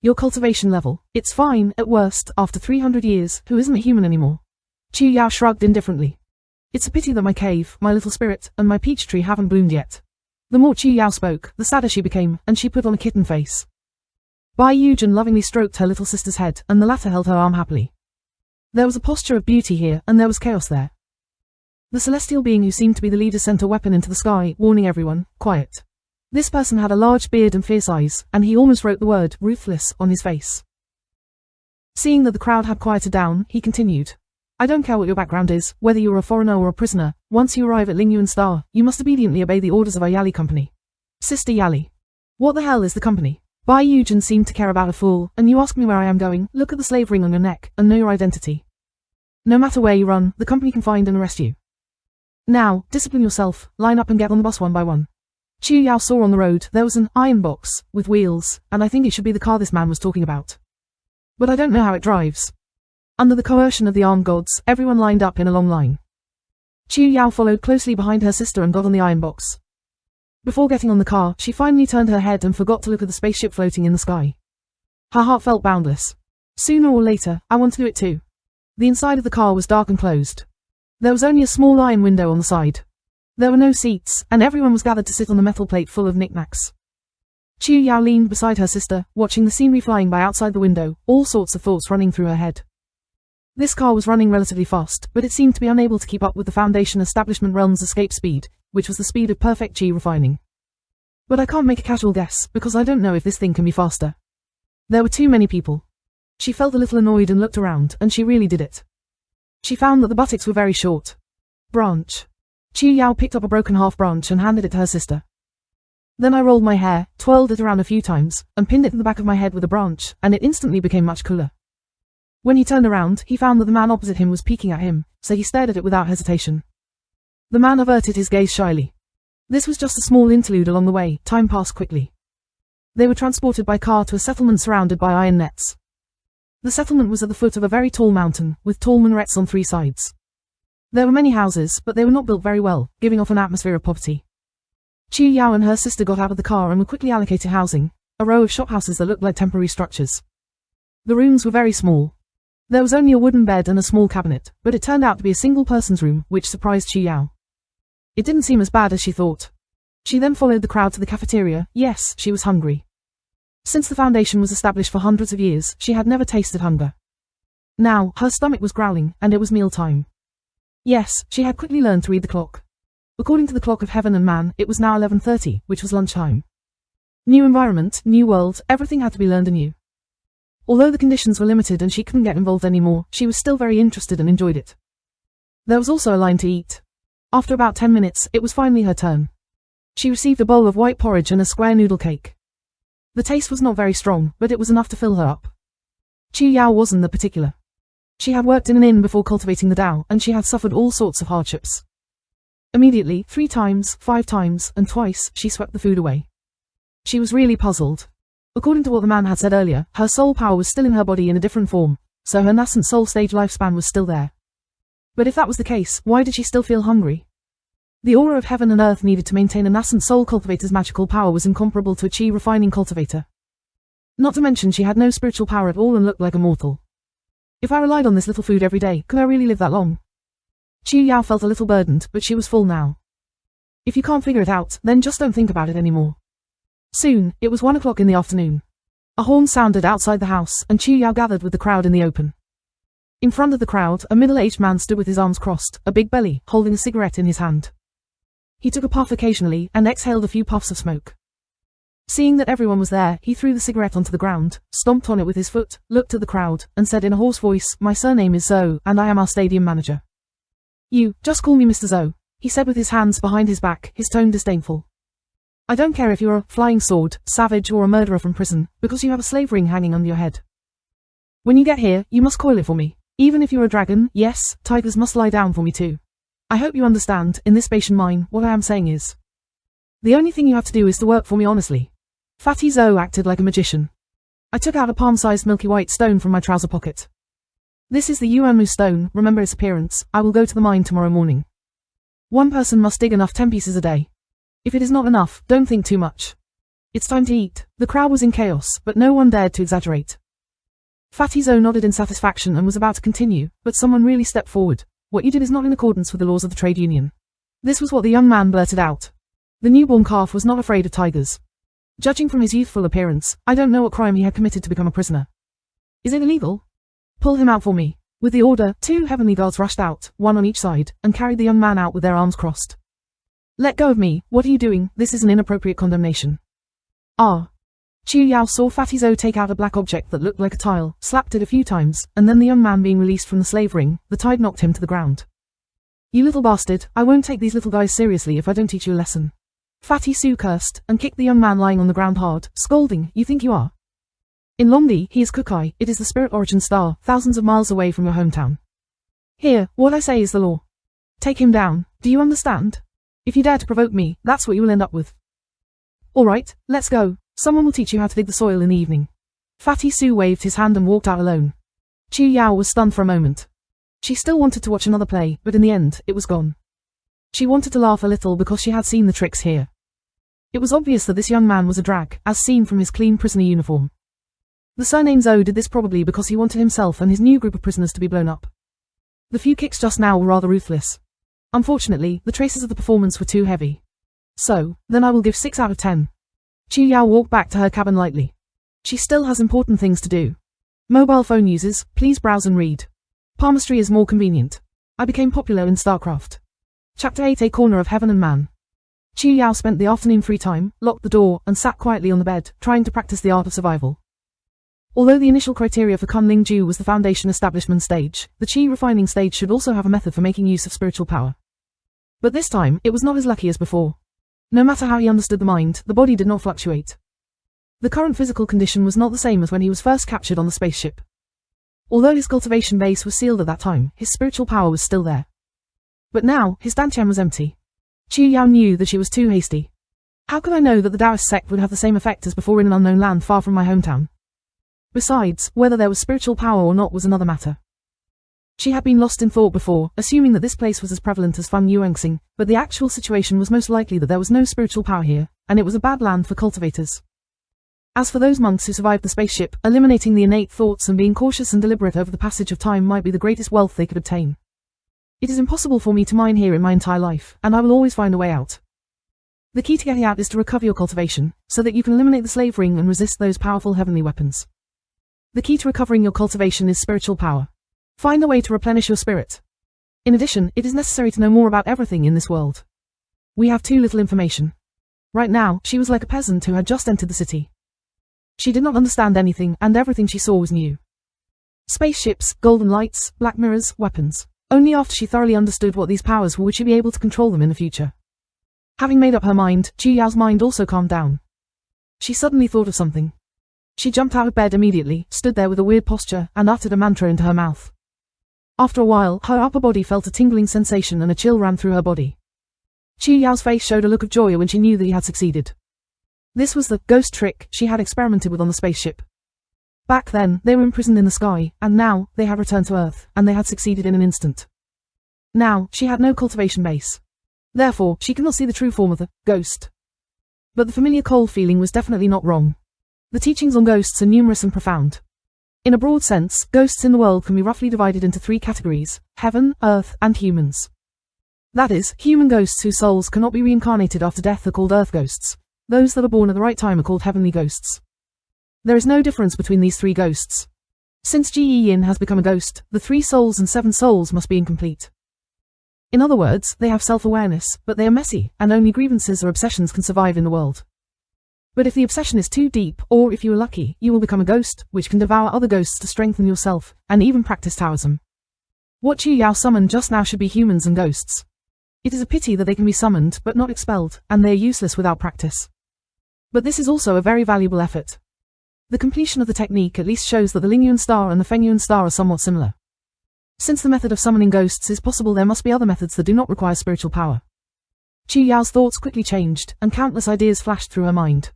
Your cultivation level. It's fine, at worst, after 300 years, who isn't a human anymore? Chu Yao shrugged indifferently. It's a pity that my cave, my little spirit, and my peach tree haven't bloomed yet. The more Chu Yao spoke, the sadder she became, and she put on a kitten face. Bai Yujin lovingly stroked her little sister's head, and the latter held her arm happily. There was a posture of beauty here, and there was chaos there. The celestial being who seemed to be the leader sent a weapon into the sky, warning everyone, quiet. This person had a large beard and fierce eyes, and he almost wrote the word, ruthless, on his face. Seeing that the crowd had quieted down, he continued. I don't care what your background is, whether you are a foreigner or a prisoner, once you arrive at Lingyuan Star, you must obediently obey the orders of our Yali company. Sister Yali. What the hell is the company? Bai Yujin seemed to care about a fool, and you ask me where I am going, look at the slave ring on your neck, and know your identity. No matter where you run, the company can find and arrest you. Now, discipline yourself, line up and get on the bus one by one. Chu Yao saw on the road there was an iron box, with wheels, and I think it should be the car this man was talking about. But I don't know how it drives. Under the coercion of the armed gods, everyone lined up in a long line. Chu Yao followed closely behind her sister and got on the iron box. Before getting on the car, she finally turned her head and forgot to look at the spaceship floating in the sky. Her heart felt boundless. Sooner or later, I want to do it too. The inside of the car was dark and closed. There was only a small iron window on the side. There were no seats, and everyone was gathered to sit on the metal plate full of knickknacks. Chu Yao leaned beside her sister, watching the scenery flying by outside the window, all sorts of thoughts running through her head. This car was running relatively fast, but it seemed to be unable to keep up with the Foundation Establishment Realm's escape speed, which was the speed of perfect chi refining. But I can't make a casual guess, because I don't know if this thing can be faster. There were too many people. She felt a little annoyed and looked around, and she really did it. She found that the buttocks were very short. Branch. Chu Yao picked up a broken half branch and handed it to her sister. Then I rolled my hair, twirled it around a few times, and pinned it to the back of my head with a branch, and it instantly became much cooler. When he turned around, he found that the man opposite him was peeking at him, so he stared at it without hesitation. The man averted his gaze shyly. This was just a small interlude along the way, time passed quickly. They were transported by car to a settlement surrounded by iron nets. The settlement was at the foot of a very tall mountain, with tall minarets on three sides. There were many houses, but they were not built very well, giving off an atmosphere of poverty. Chu Yao and her sister got out of the car and were quickly allocated housing, a row of shophouses that looked like temporary structures. The rooms were very small. There was only a wooden bed and a small cabinet, but it turned out to be a single person's room, which surprised Chu Yao. It didn't seem as bad as she thought. She then followed the crowd to the cafeteria. Yes, she was hungry. Since the Foundation was established for hundreds of years, she had never tasted hunger. Now, her stomach was growling, and it was mealtime. Yes, she had quickly learned to read the clock. According to the clock of heaven and man, it was now 11:30, which was lunchtime. New environment, new world, everything had to be learned anew. Although the conditions were limited and she couldn't get involved anymore, she was still very interested and enjoyed it. There was also a line to eat. After about 10 minutes, it was finally her turn. She received a bowl of white porridge and a square noodle cake. The taste was not very strong, but it was enough to fill her up. Chu Yao wasn't the particular. She had worked in an inn before cultivating the Tao, and she had suffered all sorts of hardships. Immediately, 3 times, 5 times, and twice, she swept the food away. She was really puzzled. According to what the man had said earlier, her soul power was still in her body in a different form, so her nascent soul stage lifespan was still there. But if that was the case, why did she still feel hungry? The aura of heaven and earth needed to maintain a nascent soul cultivator's magical power was incomparable to a chi refining cultivator. Not to mention she had no spiritual power at all and looked like a mortal. If I relied on this little food every day, could I really live that long? Chu Yao felt a little burdened, but she was full now. If you can't figure it out, then just don't think about it anymore. Soon, it was 1 o'clock in the afternoon. A horn sounded outside the house, and Chu Yao gathered with the crowd in the open. In front of the crowd, a middle-aged man stood with his arms crossed, a big belly, holding a cigarette in his hand. He took a puff occasionally, and exhaled a few puffs of smoke. Seeing that everyone was there, he threw the cigarette onto the ground, stomped on it with his foot, looked at the crowd, and said in a hoarse voice, "My surname is Zhou, and I am our stadium manager. You, just call me Mr. Zhou," he said with his hands behind his back, his tone disdainful. "I don't care if you're a flying sword, savage or a murderer from prison, because you have a slave ring hanging under your head. When you get here, you must coil it for me. Even if you're a dragon, yes, tigers must lie down for me too. I hope you understand, in this Spacian mine, what I am saying is. The only thing you have to do is to work for me honestly." Fatty Zhou acted like a magician. I took out a palm-sized milky white stone from my trouser pocket. "This is the Yuanying stone, remember its appearance. I will go to the mine tomorrow morning. One person must dig enough 10 pieces a day. If it is not enough, don't think too much. It's time to eat." The crowd was in chaos, but no one dared to exaggerate. Fatty Zhou nodded in satisfaction and was about to continue, but someone really stepped forward. "What you did is not in accordance with the laws of the trade union." This was what the young man blurted out. The newborn calf was not afraid of tigers. Judging from his youthful appearance, I don't know what crime he had committed to become a prisoner. "Is it illegal? Pull him out for me." With the order, 2 heavenly guards rushed out, one on each side, and carried the young man out with their arms crossed. "Let go of me, what are you doing? This is an inappropriate condemnation." "Ah." Chu Yao saw Fatty Zhou take out a black object that looked like a tile, slapped it a few times, and then the young man being released from the slave ring, the tide knocked him to the ground. "You little bastard, I won't take these little guys seriously if I don't teach you a lesson." Fatty Zhou cursed, and kicked the young man lying on the ground hard, scolding, "You think you are? In Longdi, he is Kukai, it is the spirit origin star, thousands of miles away from your hometown. Here, what I say is the law. Take him down, do you understand? If you dare to provoke me, that's what you will end up with." "Alright, let's go. Someone will teach you how to dig the soil in the evening." Fatty Zhou waved his hand and walked out alone. Chu Yao was stunned for a moment. She still wanted to watch another play, but in the end, it was gone. She wanted to laugh a little because she had seen the tricks here. It was obvious that this young man was a drag, as seen from his clean prisoner uniform. The surname Zhou did this probably because he wanted himself and his new group of prisoners to be blown up. The few kicks just now were rather ruthless. Unfortunately, the traces of the performance were too heavy. So, then I will give 6 out of 10. Chu Yao walked back to her cabin lightly. She still has important things to do. Mobile phone users, please browse and read. Palmistry is more convenient. I became popular in StarCraft. Chapter 8: A Corner of Heaven and Man. Chu Yao spent the afternoon free time, locked the door, and sat quietly on the bed, trying to practice the art of survival. Although the initial criteria for Kunling Ju was the foundation establishment stage, the Qi refining stage should also have a method for making use of spiritual power. But this time, it was not as lucky as before. No matter how he understood the mind, the body did not fluctuate. The current physical condition was not the same as when he was first captured on the spaceship. Although his cultivation base was sealed at that time, his spiritual power was still there. But now, his dantian was empty. Chu Yao knew that she was too hasty. How could I know that the Taoist sect would have the same effect as before in an unknown land far from my hometown? Besides, whether there was spiritual power or not was another matter. She had been lost in thought before, assuming that this place was as prevalent as Feng Yuanxing, but the actual situation was most likely that there was no spiritual power here, and it was a bad land for cultivators. As for those monks who survived the spaceship, eliminating the innate thoughts and being cautious and deliberate over the passage of time might be the greatest wealth they could obtain. It is impossible for me to mine here in my entire life, and I will always find a way out. The key to getting out is to recover your cultivation, so that you can eliminate the slave ring and resist those powerful heavenly weapons. The key to recovering your cultivation is spiritual power. Find a way to replenish your spirit. In addition, it is necessary to know more about everything in this world. We have too little information. Right now, she was like a peasant who had just entered the city. She did not understand anything, and everything she saw was new. Spaceships, golden lights, black mirrors, weapons. Only after she thoroughly understood what these powers were would she be able to control them in the future. Having made up her mind, Chu Yao's mind also calmed down. She suddenly thought of something. She jumped out of bed immediately, stood there with a weird posture, and uttered a mantra into her mouth. After a while, her upper body felt a tingling sensation and a chill ran through her body. Chu Yao's face showed a look of joy when she knew that he had succeeded. This was the ghost trick she had experimented with on the spaceship. Back then, they were imprisoned in the sky, and now, they had returned to Earth, and they had succeeded in an instant. Now, she had no cultivation base. Therefore, she could not see the true form of the ghost. But the familiar cold feeling was definitely not wrong. The teachings on ghosts are numerous and profound. In a broad sense, ghosts in the world can be roughly divided into 3 categories: heaven, earth, and humans. That is, human ghosts whose souls cannot be reincarnated after death are called earth ghosts. Those that are born at the right time are called heavenly ghosts. There is no difference between these three ghosts. Since Ji Yin has become a ghost, the 3 souls and 7 souls must be incomplete. In other words, they have self-awareness, but they are messy, and only grievances or obsessions can survive in the world. But if the obsession is too deep, or if you are lucky, you will become a ghost, which can devour other ghosts to strengthen yourself, and even practice Taoism. What Chu Yao summoned just now should be humans and ghosts. It is a pity that they can be summoned, but not expelled, and they are useless without practice. But this is also a very valuable effort. The completion of the technique at least shows that the Lingyuan star and the Fengyuan star are somewhat similar. Since the method of summoning ghosts is possible, there must be other methods that do not require spiritual power. Chu Yao's thoughts quickly changed, and countless ideas flashed through her mind.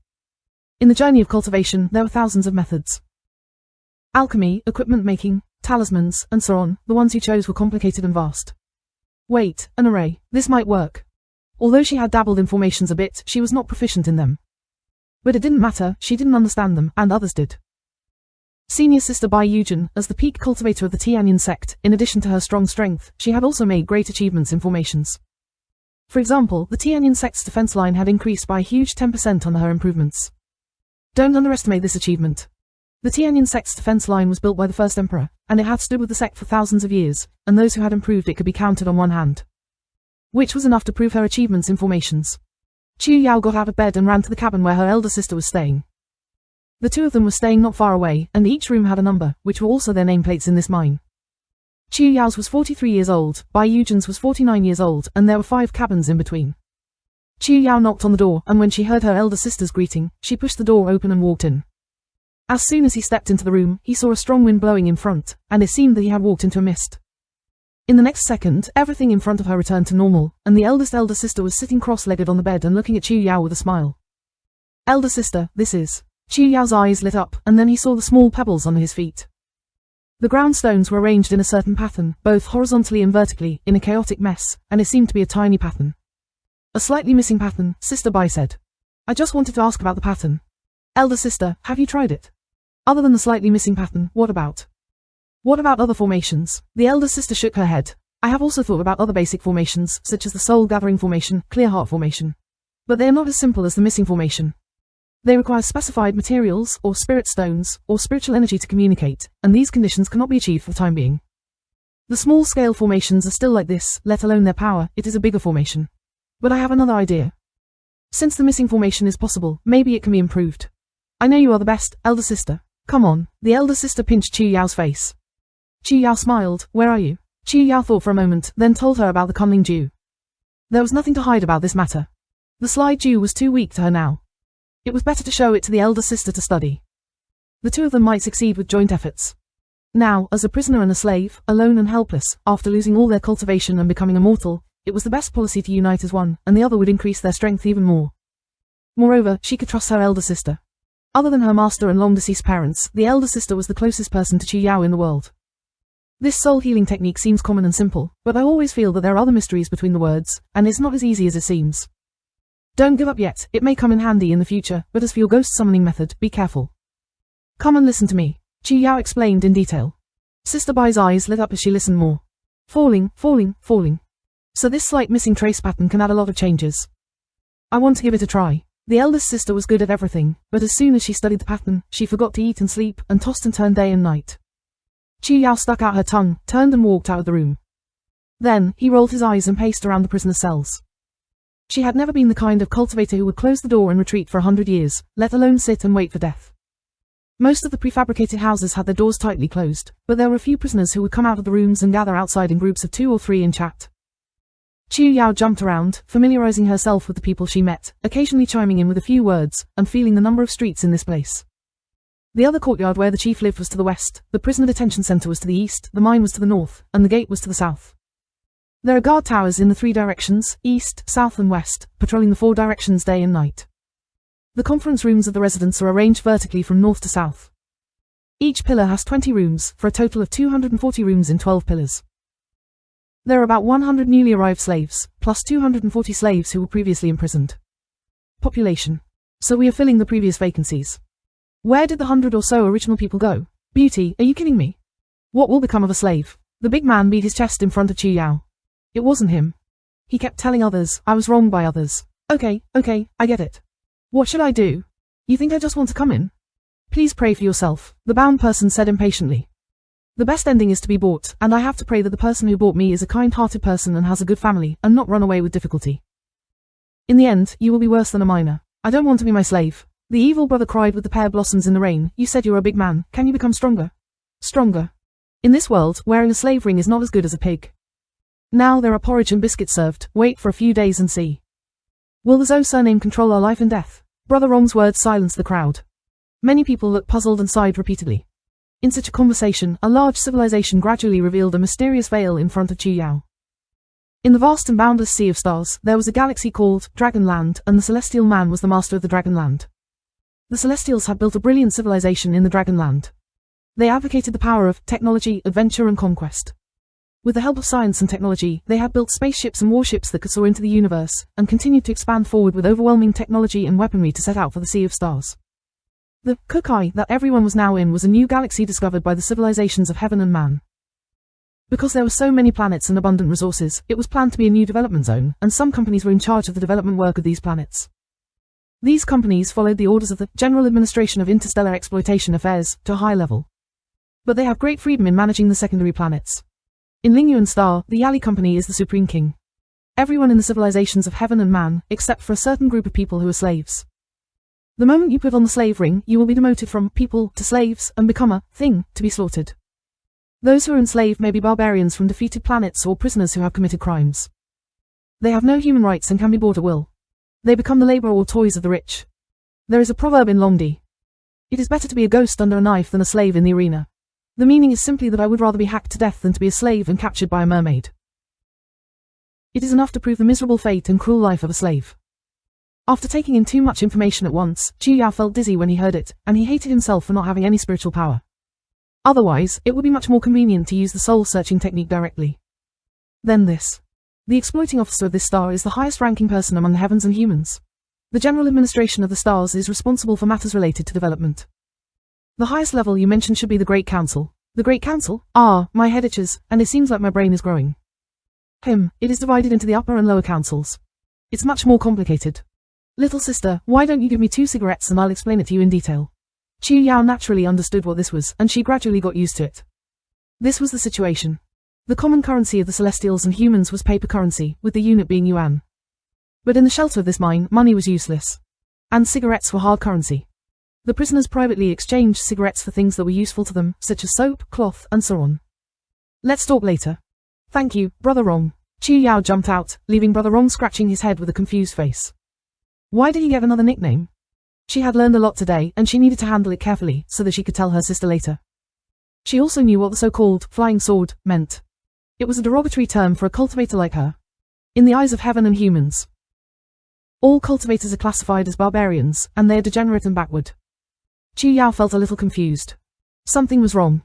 In the journey of cultivation, there were thousands of methods. Alchemy, equipment making, talismans, and so on. The ones he chose were complicated and vast. Wait, an array. This might work. Although she had dabbled in formations a bit, she was not proficient in them. But it didn't matter, she didn't understand them, and others did. Senior Sister Bai Yujin, as the peak cultivator of the Tianyin sect, in addition to her strong strength, she had also made great achievements in formations. For example, the Tianyin sect's defense line had increased by a huge 10% under her improvements. Don't underestimate this achievement. The Tianyin sect's defense line was built by the first emperor, and it had stood with the sect for thousands of years, and those who had improved it could be counted on one hand. Which was enough to prove her achievements in formations. Chu Yao got out of bed and ran to the cabin where her elder sister was staying. The two of them were staying not far away, and each room had a number, which were also their nameplates in this mine. Chu Yao's was 43 years old, Bai Yujin's was 49 years old, and there were 5 cabins in between. Chu Yao knocked on the door, and when she heard her elder sister's greeting, she pushed the door open and walked in. As soon as he stepped into the room, he saw a strong wind blowing in front, and it seemed that he had walked into a mist. In the next second, everything in front of her returned to normal, and the eldest elder sister was sitting cross-legged on the bed and looking at Chu Yao with a smile. Elder sister, this is. Chu Yao's eyes lit up, and then he saw the small pebbles under his feet. The ground stones were arranged in a certain pattern, both horizontally and vertically, in a chaotic mess, and it seemed to be a tiny pattern. A slightly missing pattern, Sister Bai said. I just wanted to ask about the pattern. Elder sister, have you tried it? Other than the slightly missing pattern, what about? What about other formations? The elder sister shook her head. I have also thought about other basic formations, such as the soul gathering formation, clear heart formation. But they are not as simple as the missing formation. They require specified materials, or spirit stones, or spiritual energy to communicate, and these conditions cannot be achieved for the time being. The small-scale formations are still like this, let alone their power, it is a bigger formation. But I have another idea. Since the missing formation is possible, maybe it can be improved. I know you are the best, elder sister. Come on. The elder sister pinched Chu Yao's face. Chu Yao smiled. Where are you? Chu Yao thought for a moment, then told her about the Kunling Jew. There was nothing to hide about this matter. The sly Jew was too weak to her now. It was better to show it to the elder sister to study. The two of them might succeed with joint efforts. Now, as a prisoner and a slave, alone and helpless, after losing all their cultivation and becoming immortal, it was the best policy to unite as one, and the other would increase their strength even more. Moreover, she could trust her elder sister. Other than her master and long-deceased parents, the elder sister was the closest person to Chu Yao in the world. This soul healing technique seems common and simple, but I always feel that there are other mysteries between the words, and it's not as easy as it seems. Don't give up yet, it may come in handy in the future, but as for your ghost summoning method, be careful. Come and listen to me. Chu Yao explained in detail. Sister Bai's eyes lit up as she listened more. Falling, falling, falling. So this slight missing trace pattern can add a lot of changes. I want to give it a try. The eldest sister was good at everything, but as soon as she studied the pattern, she forgot to eat and sleep, and tossed and turned day and night. Chu Yao stuck out her tongue, turned and walked out of the room. Then, he rolled his eyes and paced around the prisoner's cells. She had never been the kind of cultivator who would close the door and retreat for 100 years, let alone sit and wait for death. Most of the prefabricated houses had their doors tightly closed, but there were a few prisoners who would come out of the rooms and gather outside in groups of 2 or 3 and chat. Chu Yao jumped around, familiarizing herself with the people she met, occasionally chiming in with a few words, and feeling the number of streets in this place. The other courtyard where the chief lived was to the west, the prisoner detention center was to the east, the mine was to the north, and the gate was to the south. There are guard towers in the 3 directions, east, south and west, patrolling the 4 directions day and night. The conference rooms of the residents are arranged vertically from north to south. Each pillar has 20 rooms, for a total of 240 rooms in 12 pillars. There are about 100 newly arrived slaves, plus 240 slaves who were previously imprisoned. Population. So we are filling the previous vacancies. Where did the 100 or so original people go? Beauty, are you kidding me? What will become of a slave? The big man beat his chest in front of Chu Yao. It wasn't him. He kept telling others, I was wronged by others. Okay, I get it. What should I do? You think I just want to come in? Please pray for yourself, the bound person said impatiently. The best ending is to be bought, and I have to pray that the person who bought me is a kind-hearted person and has a good family, and not run away with difficulty. In the end, you will be worse than a minor. I don't want to be my slave. The evil brother cried with the pear blossoms in the rain. You said you're a big man, can you become stronger? Stronger. In this world, wearing a slave ring is not as good as a pig. Now there are porridge and biscuits served, wait for a few days and see. Will the Zhou surname control our life and death? Brother Rong's words silenced the crowd. Many people looked puzzled and sighed repeatedly. In such a conversation, a large civilization gradually revealed a mysterious veil in front of Chu Yao. In the vast and boundless sea of stars, there was a galaxy called Dragonland, and the Celestial Man was the master of the Dragonland. The Celestials had built a brilliant civilization in the Dragonland. They advocated the power of technology, adventure and conquest. With the help of science and technology, they had built spaceships and warships that could soar into the universe, and continued to expand forward with overwhelming technology and weaponry to set out for the Sea of Stars. The Kukai that everyone was now in was a new galaxy discovered by the civilizations of heaven and man. Because there were so many planets and abundant resources, it was planned to be a new development zone, and some companies were in charge of the development work of these planets. These companies followed the orders of the General Administration of Interstellar Exploitation Affairs to a high level. But they have great freedom in managing the secondary planets. In Lingyuan Star, the Yali Company is the supreme king. Everyone in the civilizations of heaven and man, except for a certain group of people who are slaves. The moment you put on the slave ring, you will be demoted from people to slaves and become a thing to be slaughtered. Those who are enslaved may be barbarians from defeated planets or prisoners who have committed crimes. They have no human rights and can be bought at will. They become the labor or toys of the rich. There is a proverb in Longdi. It is better to be a ghost under a knife than a slave in the arena. The meaning is simply that I would rather be hacked to death than to be a slave and captured by a mermaid. It is enough to prove the miserable fate and cruel life of a slave. After taking in too much information at once, Chu Yao felt dizzy when he heard it, and he hated himself for not having any spiritual power. Otherwise, it would be much more convenient to use the soul-searching technique directly. Then this. The exploiting officer of this star is the highest-ranking person among the heavens and humans. The general administration of the stars is responsible for matters related to development. The highest level you mentioned should be the Great Council. The Great Council? Ah, my head itches, and it seems like my brain is growing. It is divided into the upper and lower councils. It's much more complicated. Little sister, why don't you give me 2 cigarettes and I'll explain it to you in detail. Chu Yao naturally understood what this was, and she gradually got used to it. This was the situation. The common currency of the Celestials and humans was paper currency, with the unit being yuan. But in the shelter of this mine, money was useless. And cigarettes were hard currency. The prisoners privately exchanged cigarettes for things that were useful to them, such as soap, cloth, and so on. Let's talk later. Thank you, Brother Rong. Chu Yao jumped out, leaving Brother Rong scratching his head with a confused face. Why did he get another nickname? She had learned a lot today, and she needed to handle it carefully, so that she could tell her sister later. She also knew what the so-called flying sword meant. It was a derogatory term for a cultivator like her. In the eyes of heaven and humans. All cultivators are classified as barbarians, and they are degenerate and backward. Chu Yao felt a little confused. Something was wrong.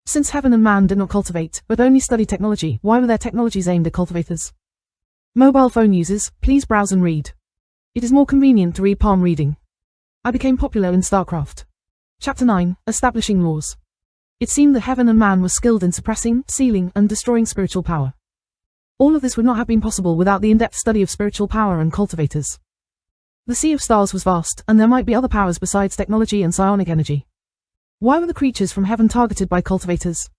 Since heaven and man did not cultivate, but only study technology, why were their technologies aimed at cultivators? Mobile phone users, please browse and read. It is more convenient to read palm reading. I became popular in StarCraft. Chapter 9, Establishing Laws. It seemed that heaven and man were skilled in suppressing, sealing, and destroying spiritual power. All of this would not have been possible without the in-depth study of spiritual power and cultivators. The Sea of Stars was vast, and there might be other powers besides technology and psionic energy. Why were the creatures from heaven targeted by cultivators?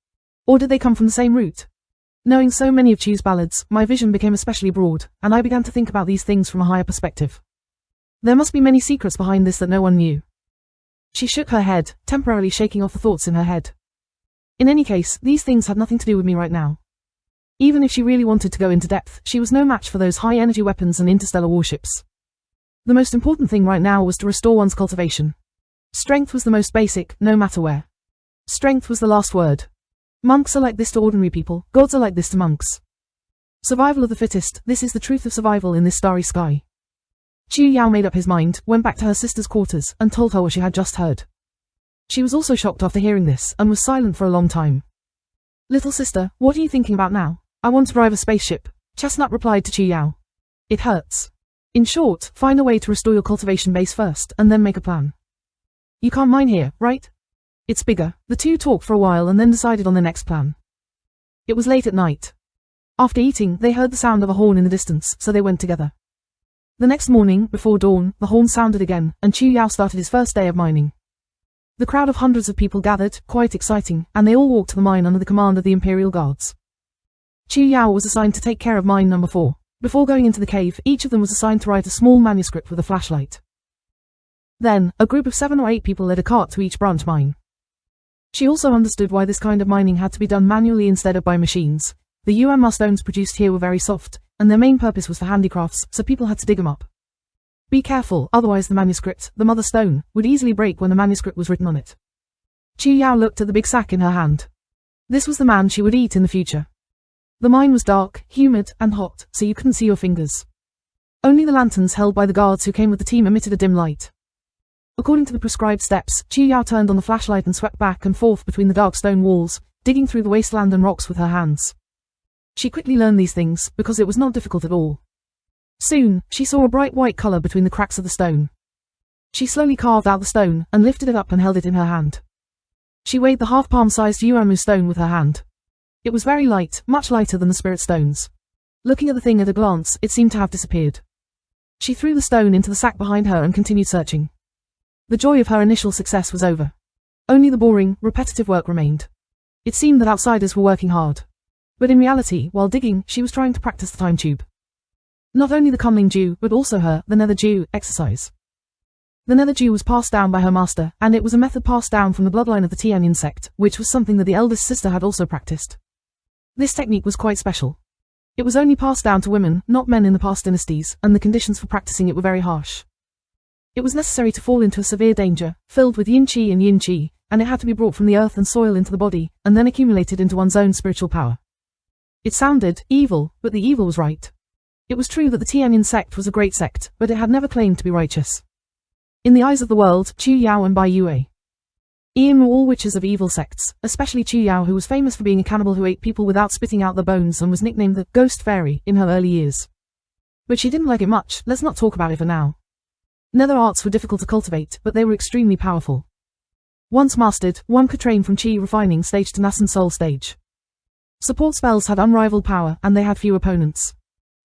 Or did they come from the same root? Knowing so many of Chu's ballads, my vision became especially broad, and I began to think about these things from a higher perspective. There must be many secrets behind this that no one knew. She shook her head, temporarily shaking off the thoughts in her head. In any case, these things had nothing to do with me right now. Even if she really wanted to go into depth, she was no match for those high-energy weapons and interstellar warships. The most important thing right now was to restore one's cultivation. Strength was the most basic, no matter where. Strength was the last word. Monks are like this to ordinary people, gods are like this to monks. Survival of the fittest, this is the truth of survival in this starry sky. Chu Yao made up his mind, went back to her sister's quarters, and told her what she had just heard. She was also shocked after hearing this, and was silent for a long time. Little sister, what are you thinking about now? I want to drive a spaceship, Chestnut replied to Chu Yao. It hurts. In short, find a way to restore your cultivation base first, and then make a plan. You can't mine here, right? It's bigger. The two talked for a while and then decided on the next plan. It was late at night. After eating, they heard the sound of a horn in the distance, so they went together. The next morning, before dawn, the horn sounded again, and Chu Yao started his first day of mining. The crowd of hundreds of people gathered, quite exciting, and they all walked to the mine under the command of the Imperial Guards. Chu Yao was assigned to take care of mine number 4. Before going into the cave, each of them was assigned to write a small manuscript with a flashlight. Then, a group of 7 or 8 people led a cart to each branch mine. She also understood why this kind of mining had to be done manually instead of by machines. The Yuanying stones produced here were very soft, and their main purpose was for handicrafts, so people had to dig them up. Be careful, otherwise the manuscript, the mother stone, would easily break when the manuscript was written on it. Chu Yao looked at the big sack in her hand. This was the man she would eat in the future. The mine was dark, humid, and hot, so you couldn't see your fingers. Only the lanterns held by the guards who came with the team emitted a dim light. According to the prescribed steps, Chu Yao turned on the flashlight and swept back and forth between the dark stone walls, digging through the wasteland and rocks with her hands. She quickly learned these things, because it was not difficult at all. Soon, she saw a bright white color between the cracks of the stone. She slowly carved out the stone, and lifted it up and held it in her hand. She weighed the half-palm-sized Yuanying stone with her hand. It was very light, much lighter than the spirit stones. Looking at the thing at a glance, it seemed to have disappeared. She threw the stone into the sack behind her and continued searching. The joy of her initial success was over. Only the boring, repetitive work remained. It seemed that outsiders were working hard. But in reality, while digging, she was trying to practice the time tube. Not only the coming Jew, but also her, the Nether Jew, exercise. The Nether Jew was passed down by her master, and it was a method passed down from the bloodline of the Yuanying sect, which was something that the eldest sister had also practiced. This technique was quite special. It was only passed down to women, not men in the past dynasties, and the conditions for practicing it were very harsh. It was necessary to fall into a severe danger, filled with yin qi and yin qi, and it had to be brought from the earth and soil into the body, and then accumulated into one's own spiritual power. It sounded evil, but the evil was right. It was true that the Yuanying sect was a great sect, but it had never claimed to be righteous. In the eyes of the world, Chu Yao and Bai Yue were all witches of evil sects, especially Chu Yao, who was famous for being a cannibal who ate people without spitting out their bones and was nicknamed the Ghost Fairy in her early years. But she didn't like it much, let's not talk about it for now. Nether arts were difficult to cultivate, but they were extremely powerful. Once mastered, one could train from Chi refining stage to nascent soul stage. Support spells had unrivaled power, and they had few opponents.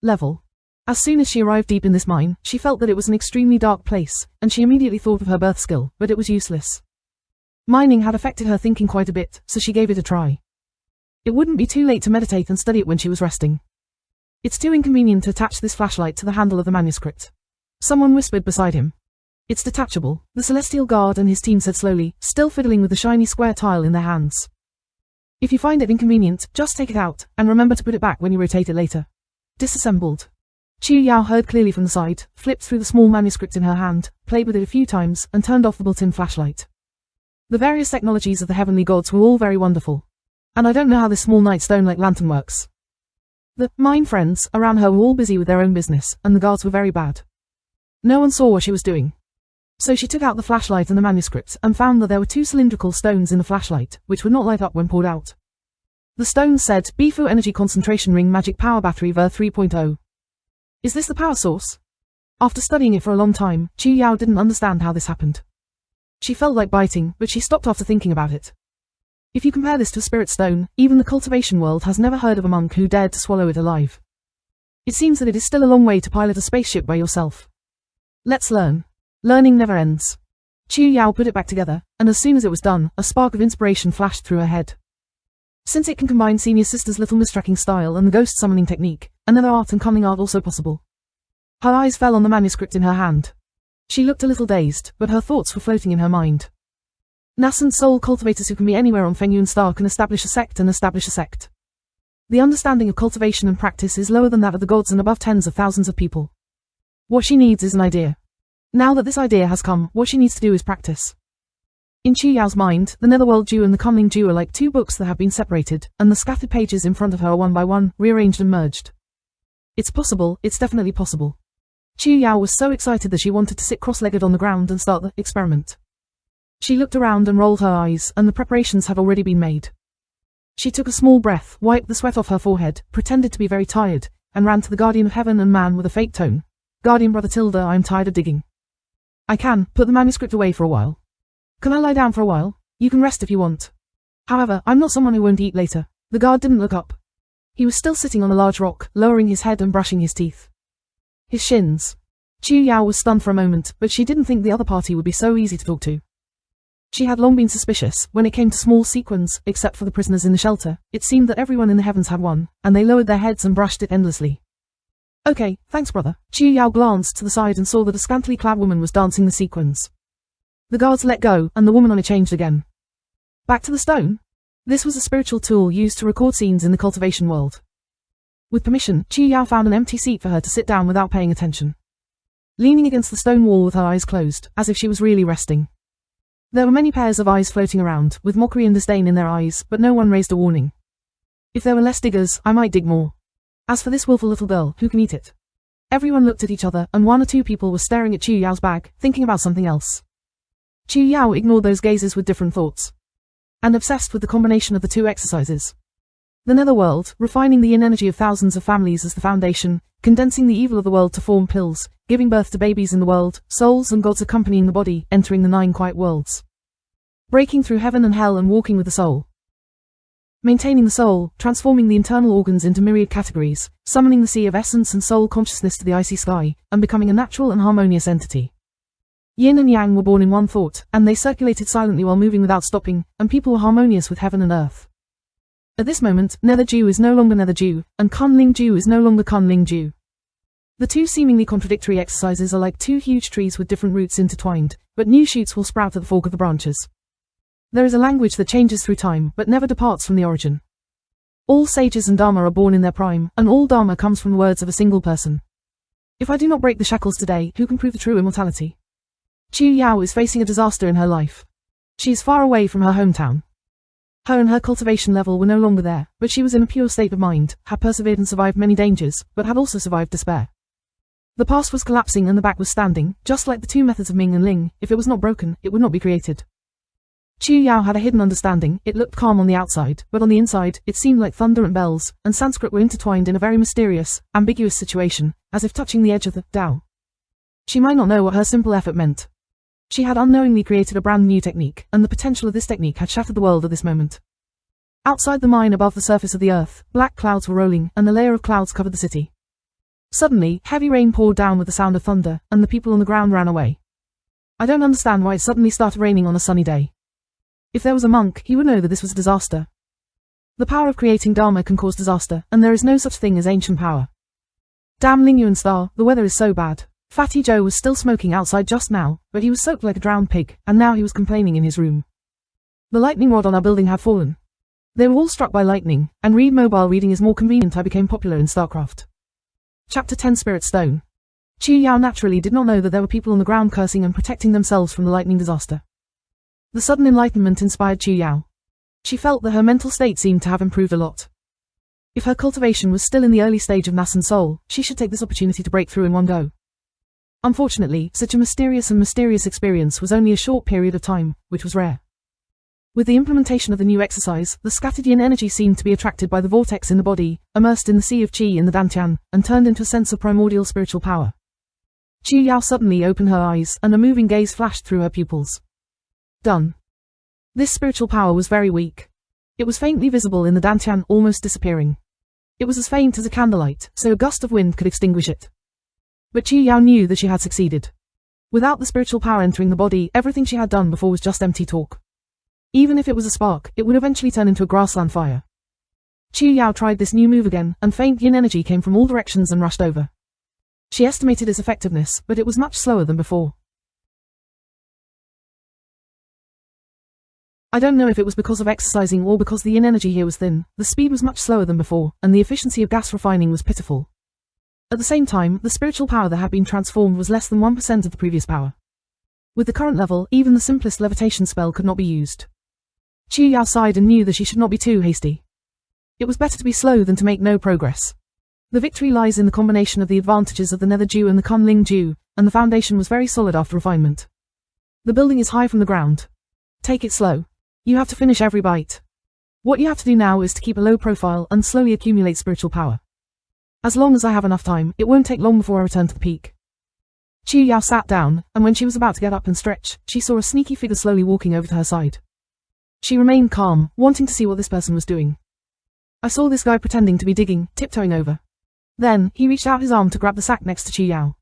Level. As soon as she arrived deep in this mine, she felt that it was an extremely dark place, and she immediately thought of her birth skill, but it was useless. Mining had affected her thinking quite a bit, so she gave it a try. It wouldn't be too late to meditate and study it when she was resting. It's too inconvenient to attach this flashlight to the handle of the manuscript. Someone whispered beside him. It's detachable, the Celestial Guard and his team said slowly, still fiddling with the shiny square tile in their hands. If you find it inconvenient, just take it out, and remember to put it back when you rotate it later. Disassembled. Chu Yao heard clearly from the side, flipped through the small manuscript in her hand, played with it a few times, and turned off the built-in flashlight. The various technologies of the heavenly gods were all very wonderful. And I don't know how this small night stone-like lantern works. The mine friends around her were all busy with their own business, and the guards were very bad. No one saw what she was doing. So she took out the flashlight and the manuscript, and found that there were 2 cylindrical stones in the flashlight, which would not light up when poured out. The stones said, Bifu Energy Concentration Ring Magic Power Battery Ver 3.0. Is this the power source? After studying it for a long time, Chu Yao didn't understand how this happened. She felt like biting, but she stopped after thinking about it. If you compare this to a spirit stone, even the cultivation world has never heard of a monk who dared to swallow it alive. It seems that it is still a long way to pilot a spaceship by yourself. Let's learn. Learning never ends. Chu Yao put it back together, and as soon as it was done, a spark of inspiration flashed through her head. Since it can combine Senior Sister's little mistracking style and the ghost summoning technique, another art and cunning art also possible. Her eyes fell on the manuscript in her hand. She looked a little dazed, but her thoughts were floating in her mind. Nascent soul cultivators who can be anywhere on Fengyun Star can establish a sect and establish a sect. The understanding of cultivation and practice is lower than that of the gods and above tens of thousands of people. What she needs is an idea. Now that this idea has come, what she needs to do is practice. In Chu Yao's mind, the Netherworld Jew and the Coming Jew are like 2 books that have been separated, and the scattered pages in front of her are one by one, rearranged and merged. It's possible, it's definitely possible. Chu Yao was so excited that she wanted to sit cross-legged on the ground and start the experiment. She looked around and rolled her eyes, and the preparations had already been made. She took a small breath, wiped the sweat off her forehead, pretended to be very tired, and ran to the guardian of heaven and man with a fake tone. Guardian Brother Tilda, I'm tired of digging. I can put the manuscript away for a while. Can I lie down for a while? You can rest if you want. However, I'm not someone who won't eat later. The guard didn't look up. He was still sitting on a large rock, lowering his head and brushing his teeth. His shins. Chu Yao was stunned for a moment, but she didn't think the other party would be so easy to talk to. She had long been suspicious when it came to small sequins, except for the prisoners in the shelter. It seemed that everyone in the heavens had one, and they lowered their heads and brushed it endlessly. Okay, thanks brother. Chu Yao glanced to the side and saw that a scantily clad woman was dancing the sequins. The guards let go, and the woman on it changed again. Back to the stone? This was a spiritual tool used to record scenes in the cultivation world. With permission, Chu Yao found an empty seat for her to sit down without paying attention. Leaning against the stone wall with her eyes closed, as if she was really resting. There were many pairs of eyes floating around, with mockery and disdain in their eyes, but no one raised a warning. If there were less diggers, I might dig more. As for this willful little girl, who can eat it? Everyone looked at each other, and one or two people were staring at Chu Yao's bag, thinking about something else. Chu Yao ignored those gazes with different thoughts. And obsessed with the combination of the two exercises. The netherworld, refining the yin energy of thousands of families as the foundation, condensing the evil of the world to form pills, giving birth to babies in the world, souls and gods accompanying the body, entering the 9 quiet worlds. Breaking through heaven and hell and walking with the soul. Maintaining the soul, transforming the internal organs into myriad categories, summoning the sea of essence and soul consciousness to the icy sky, and becoming a natural and harmonious entity. Yin and yang were born in one thought, and they circulated silently while moving without stopping, and people were harmonious with heaven and earth. At this moment, Nether Jew is no longer Nether Jew, and Kunling Jew is no longer Kunling Jew. The two seemingly contradictory exercises are like two huge trees with different roots intertwined, but new shoots will sprout at the fork of the branches. There is a language that changes through time, but never departs from the origin. All sages and Dharma are born in their prime, and all Dharma comes from the words of a single person. If I do not break the shackles today, who can prove the true immortality? Chu Yao is facing a disaster in her life. She is far away from her hometown. Her and her cultivation level were no longer there, but she was in a pure state of mind, had persevered and survived many dangers, but had also survived despair. The past was collapsing and the back was standing, just like the two methods of Ming and Ling. If it was not broken, it would not be created. Chu Yao had a hidden understanding. It looked calm on the outside, but on the inside, it seemed like thunder and bells, and Sanskrit were intertwined in a very mysterious, ambiguous situation, as if touching the edge of the Tao. She might not know what her simple effort meant. She had unknowingly created a brand new technique, and the potential of this technique had shattered the world at this moment. Outside the mine above the surface of the earth, black clouds were rolling, and a layer of clouds covered the city. Suddenly, heavy rain poured down with the sound of thunder, and the people on the ground ran away. I don't understand why it suddenly started raining on a sunny day. If there was a monk, he would know that this was a disaster. The power of creating Dharma can cause disaster, and there is no such thing as ancient power. Damn Ling Yuan Star, the weather is so bad. Fatty Joe was still smoking outside just now, but he was soaked like a drowned pig, and now he was complaining in his room. The lightning rod on our building had fallen. They were all struck by lightning, and mobile reading is more convenient. I became popular in StarCraft. Chapter 10 Spirit Stone. Chu Yao naturally did not know that there were people on the ground cursing and protecting themselves from the lightning disaster. The sudden enlightenment inspired Chu Yao. She felt that her mental state seemed to have improved a lot. If her cultivation was still in the early stage of Nas and Soul, she should take this opportunity to break through in one go. Unfortunately, such a mysterious experience was only a short period of time, which was rare. With the implementation of the new exercise, the scattered yin energy seemed to be attracted by the vortex in the body, immersed in the sea of qi in the dantian, and turned into a sense of primordial spiritual power. Chu Yao suddenly opened her eyes, and a moving gaze flashed through her pupils. Done. This spiritual power was very weak. It was faintly visible in the dantian, almost disappearing. It was as faint as a candlelight, so a gust of wind could extinguish it. But Chu Yao knew that she had succeeded. Without the spiritual power entering the body, everything she had done before was just empty talk. Even if it was a spark, it would eventually turn into a grassland fire. Chu Yao tried this new move again, and faint yin energy came from all directions and rushed over. She estimated its effectiveness, but it was much slower than before. I don't know if it was because of exercising or because the yin energy here was thin. The speed was much slower than before, and the efficiency of gas refining was pitiful. At the same time, the spiritual power that had been transformed was less than 1% of the previous power. With the current level, even the simplest levitation spell could not be used. Chu Yao sighed and knew that she should not be too hasty. It was better to be slow than to make no progress. The victory lies in the combination of the advantages of the Nether Jew and the Kunling Jew, and the foundation was very solid after refinement. The building is high from the ground. Take it slow. You have to finish every bite. What you have to do now is to keep a low profile and slowly accumulate spiritual power. As long as I have enough time, it won't take long before I return to the peak. Chu Yao sat down, and when she was about to get up and stretch, she saw a sneaky figure slowly walking over to her side. She remained calm, wanting to see what this person was doing. I saw this guy pretending to be digging, tiptoeing over. Then, he reached out his arm to grab the sack next to Chu Yao.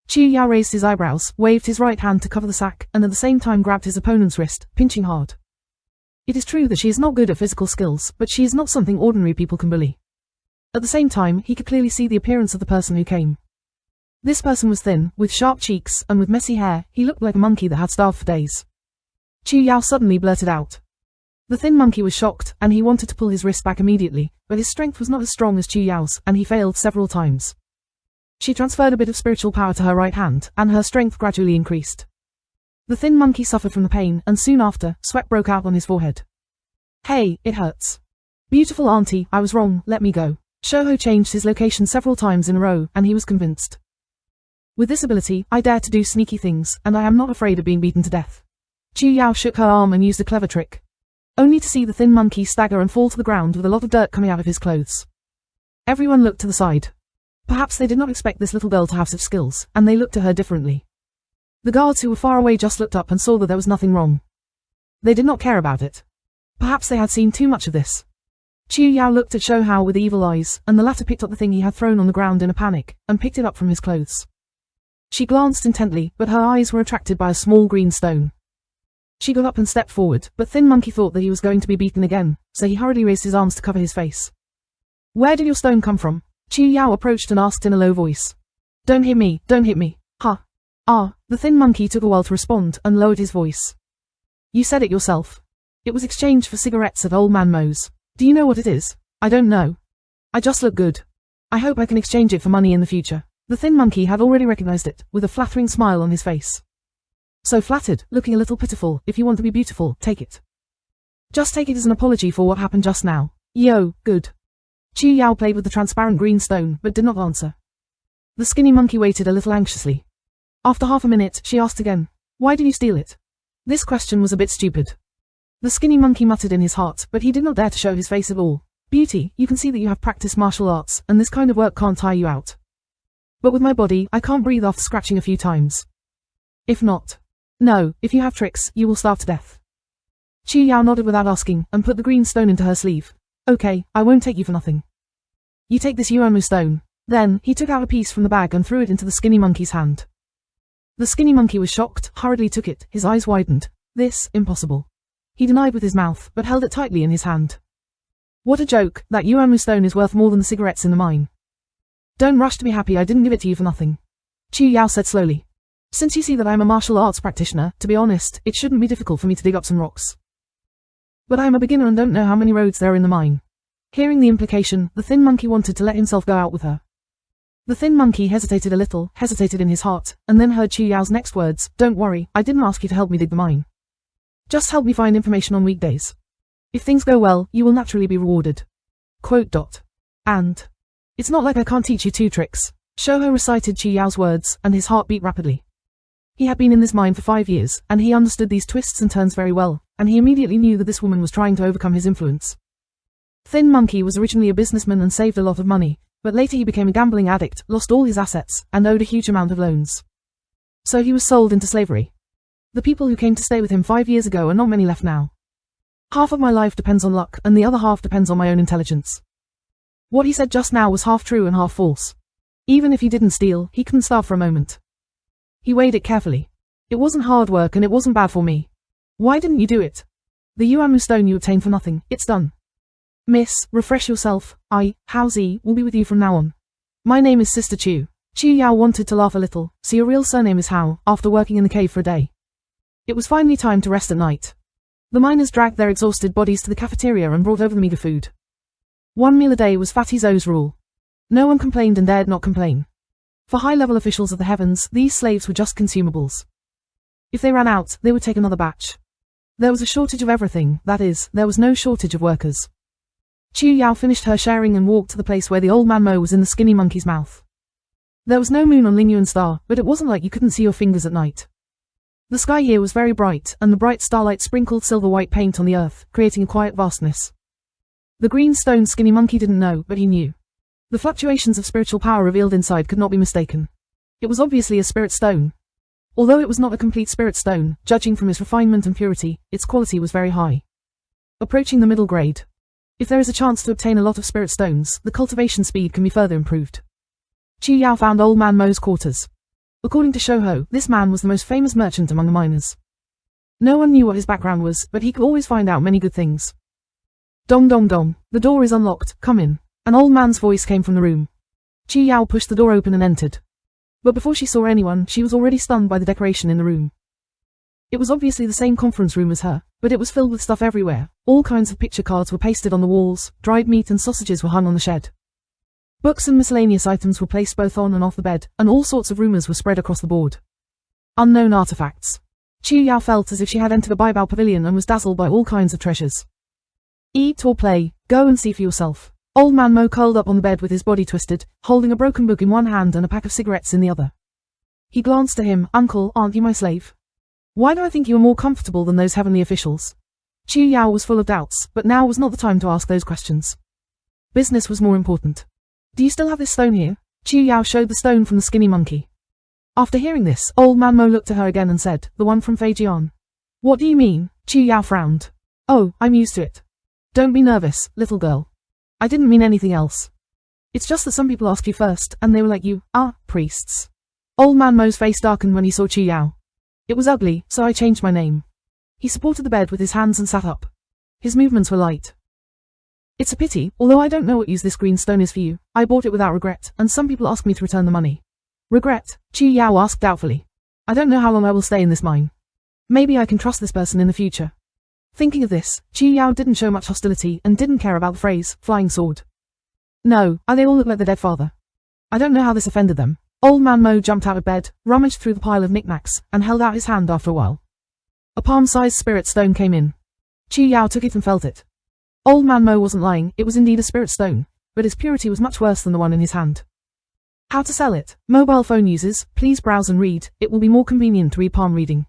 Chu Yao raised his eyebrows, waved his right hand to cover the sack, and at the same time grabbed his opponent's wrist, pinching hard. It is true that she is not good at physical skills, but she is not something ordinary people can bully. At the same time, he could clearly see the appearance of the person who came. This person was thin, with sharp cheeks, and with messy hair. He looked like a monkey that had starved for days. Chu Yao suddenly blurted out. The thin monkey was shocked, and he wanted to pull his wrist back immediately, but his strength was not as strong as Chu Yao's, and he failed several times. She transferred a bit of spiritual power to her right hand, and her strength gradually increased. The thin monkey suffered from the pain, and soon after, sweat broke out on his forehead. Hey, it hurts. Beautiful auntie, I was wrong, let me go. Shouho changed his location several times in a row, and he was convinced. With this ability, I dare to do sneaky things, and I am not afraid of being beaten to death. Chu Yao shook her arm and used a clever trick. Only to see the thin monkey stagger and fall to the ground with a lot of dirt coming out of his clothes. Everyone looked to the side. Perhaps they did not expect this little girl to have such skills, and they looked at her differently. The guards who were far away just looked up and saw that there was nothing wrong. They did not care about it. Perhaps they had seen too much of this. Chu Yao looked at Shouho with evil eyes, and the latter picked up the thing he had thrown on the ground in a panic, and picked it up from his clothes. She glanced intently, but her eyes were attracted by a small green stone. She got up and stepped forward, but Thin Monkey thought that he was going to be beaten again, so he hurriedly raised his arms to cover his face. Where did your stone come from? Chu Yao approached and asked in a low voice. Don't hit me, don't hit me. Ha. Ah, the Thin Monkey took a while to respond, and lowered his voice. You said it yourself. It was exchanged for cigarettes at Old Man Mo's. Do you know what it is? I don't know. I just look good. I hope I can exchange it for money in the future. The Thin Monkey had already recognized it, with a flattering smile on his face. So flattered, looking a little pitiful. If you want to be beautiful, take it. Just take it as an apology for what happened just now. Yo, good. Chu Yao played with the transparent green stone, but did not answer. The skinny monkey waited a little anxiously. After half a minute, she asked again. Why did you steal it? This question was a bit stupid. The skinny monkey muttered in his heart, but he did not dare to show his face at all. Beauty, you can see that you have practiced martial arts, and this kind of work can't tire you out. But with my body, I can't breathe after scratching a few times. If not. No, if you have tricks, you will starve to death. Chu Yao nodded without asking, and put the green stone into her sleeve. Okay, I won't take you for nothing. You take this Yuanying stone. Then, he took out a piece from the bag and threw it into the skinny monkey's hand. The skinny monkey was shocked, hurriedly took it, his eyes widened. This, impossible. He denied with his mouth, but held it tightly in his hand. What a joke, that Yuanying stone is worth more than the cigarettes in the mine. Don't rush to be happy, I didn't give it to you for nothing. Chu Yao said slowly. Since you see that I am a martial arts practitioner, to be honest, it shouldn't be difficult for me to dig up some rocks. But I am a beginner and don't know how many roads there are in the mine. Hearing the implication, the Thin Monkey wanted to let himself go out with her. The Thin Monkey hesitated a little, hesitated in his heart, and then heard Chu Yao's next words. Don't worry, I didn't ask you to help me dig the mine. Just help me find information on weekdays. If things go well, you will naturally be rewarded. And. It's not like I can't teach you two tricks. Shouho recited Chu Yao's words, and his heart beat rapidly. He had been in this mine for 5 years, and he understood these twists and turns very well, and he immediately knew that this woman was trying to overcome his influence. Thin Monkey was originally a businessman and saved a lot of money, but later he became a gambling addict, lost all his assets, and owed a huge amount of loans. So he was sold into slavery. The people who came to stay with him 5 years ago are not many left now. Half of my life depends on luck, and the other half depends on my own intelligence. What he said just now was half true and half false. Even if he didn't steal, he couldn't starve for a moment. He weighed it carefully. It wasn't hard work and it wasn't bad for me. Why didn't you do it? The Yuanying stone you obtained for nothing, it's done. Miss, refresh yourself. Hao Zi, will be with you from now on. My name is Sister Chu. Chu Yao wanted to laugh a little. So your real surname is Hao, after working in the cave for a day. It was finally time to rest at night. The miners dragged their exhausted bodies to the cafeteria and brought over the meager food. 1 meal a day was Fatty Zou's rule. No one complained and dared not complain. For high-level officials of the heavens, these slaves were just consumables. If they ran out, they would take another batch. There was a shortage of everything, that is, there was no shortage of workers. Chu Yao finished her sharing and walked to the place where the old man Mo was in the skinny monkey's mouth. There was no moon on Lingyuan Star, but it wasn't like you couldn't see your fingers at night. The sky here was very bright, and the bright starlight sprinkled silver-white paint on the earth, creating a quiet vastness. The green stone skinny monkey didn't know, but he knew. The fluctuations of spiritual power revealed inside could not be mistaken. It was obviously a spirit stone. Although it was not a complete spirit stone, judging from its refinement and purity, its quality was very high. Approaching the middle grade. If there is a chance to obtain a lot of spirit stones, the cultivation speed can be further improved. Chu Yao found Old Man Mo's quarters. According to Shouho, this man was the most famous merchant among the miners. No one knew what his background was, but he could always find out many good things. Dong dong dong, the door is unlocked, come in. An old man's voice came from the room. Chu Yao pushed the door open and entered. But before she saw anyone, she was already stunned by the decoration in the room. It was obviously the same conference room as her, but it was filled with stuff everywhere. All kinds of picture cards were pasted on the walls, dried meat and sausages were hung on the shed. Books and miscellaneous items were placed both on and off the bed, and all sorts of rumors were spread across the board. Unknown artifacts. Chu Yao felt as if she had entered a Baibao pavilion and was dazzled by all kinds of treasures. Eat or play, go and see for yourself. Old man Mo curled up on the bed with his body twisted, holding a broken book in one hand and a pack of cigarettes in the other. He glanced at him. Uncle, aren't you my slave? Why do I think you are more comfortable than those heavenly officials? Chu Yao was full of doubts, but now was not the time to ask those questions. Business was more important. Do you still have this stone here? Chu Yao showed the stone from the skinny monkey. After hearing this, old man Mo looked at her again and said, the one from Feijian. What do you mean? Chu Yao frowned. Oh, I'm used to it. Don't be nervous, little girl. I didn't mean anything else. It's just that some people ask you first, and they were like you, priests. Old man Mo's face darkened when he saw Chu Yao. It was ugly, so I changed my name. He supported the bed with his hands and sat up. His movements were light. It's a pity, although I don't know what use this green stone is for you. I bought it without regret, and some people ask me to return the money. Regret? Chu Yao asked doubtfully. I don't know how long I will stay in this mine. Maybe I can trust this person in the future. Thinking of this, Chu Yao didn't show much hostility and didn't care about the phrase, flying sword. No, they all look like the dead father. I don't know how this offended them. Old man Mo jumped out of bed, rummaged through the pile of knickknacks, and held out his hand after a while. A palm-sized spirit stone came in. Chu Yao took it and felt it. Old man Mo wasn't lying, it was indeed a spirit stone, but its purity was much worse than the one in his hand. How to sell it? Mobile phone users, please browse and read, it will be more convenient to read palm reading.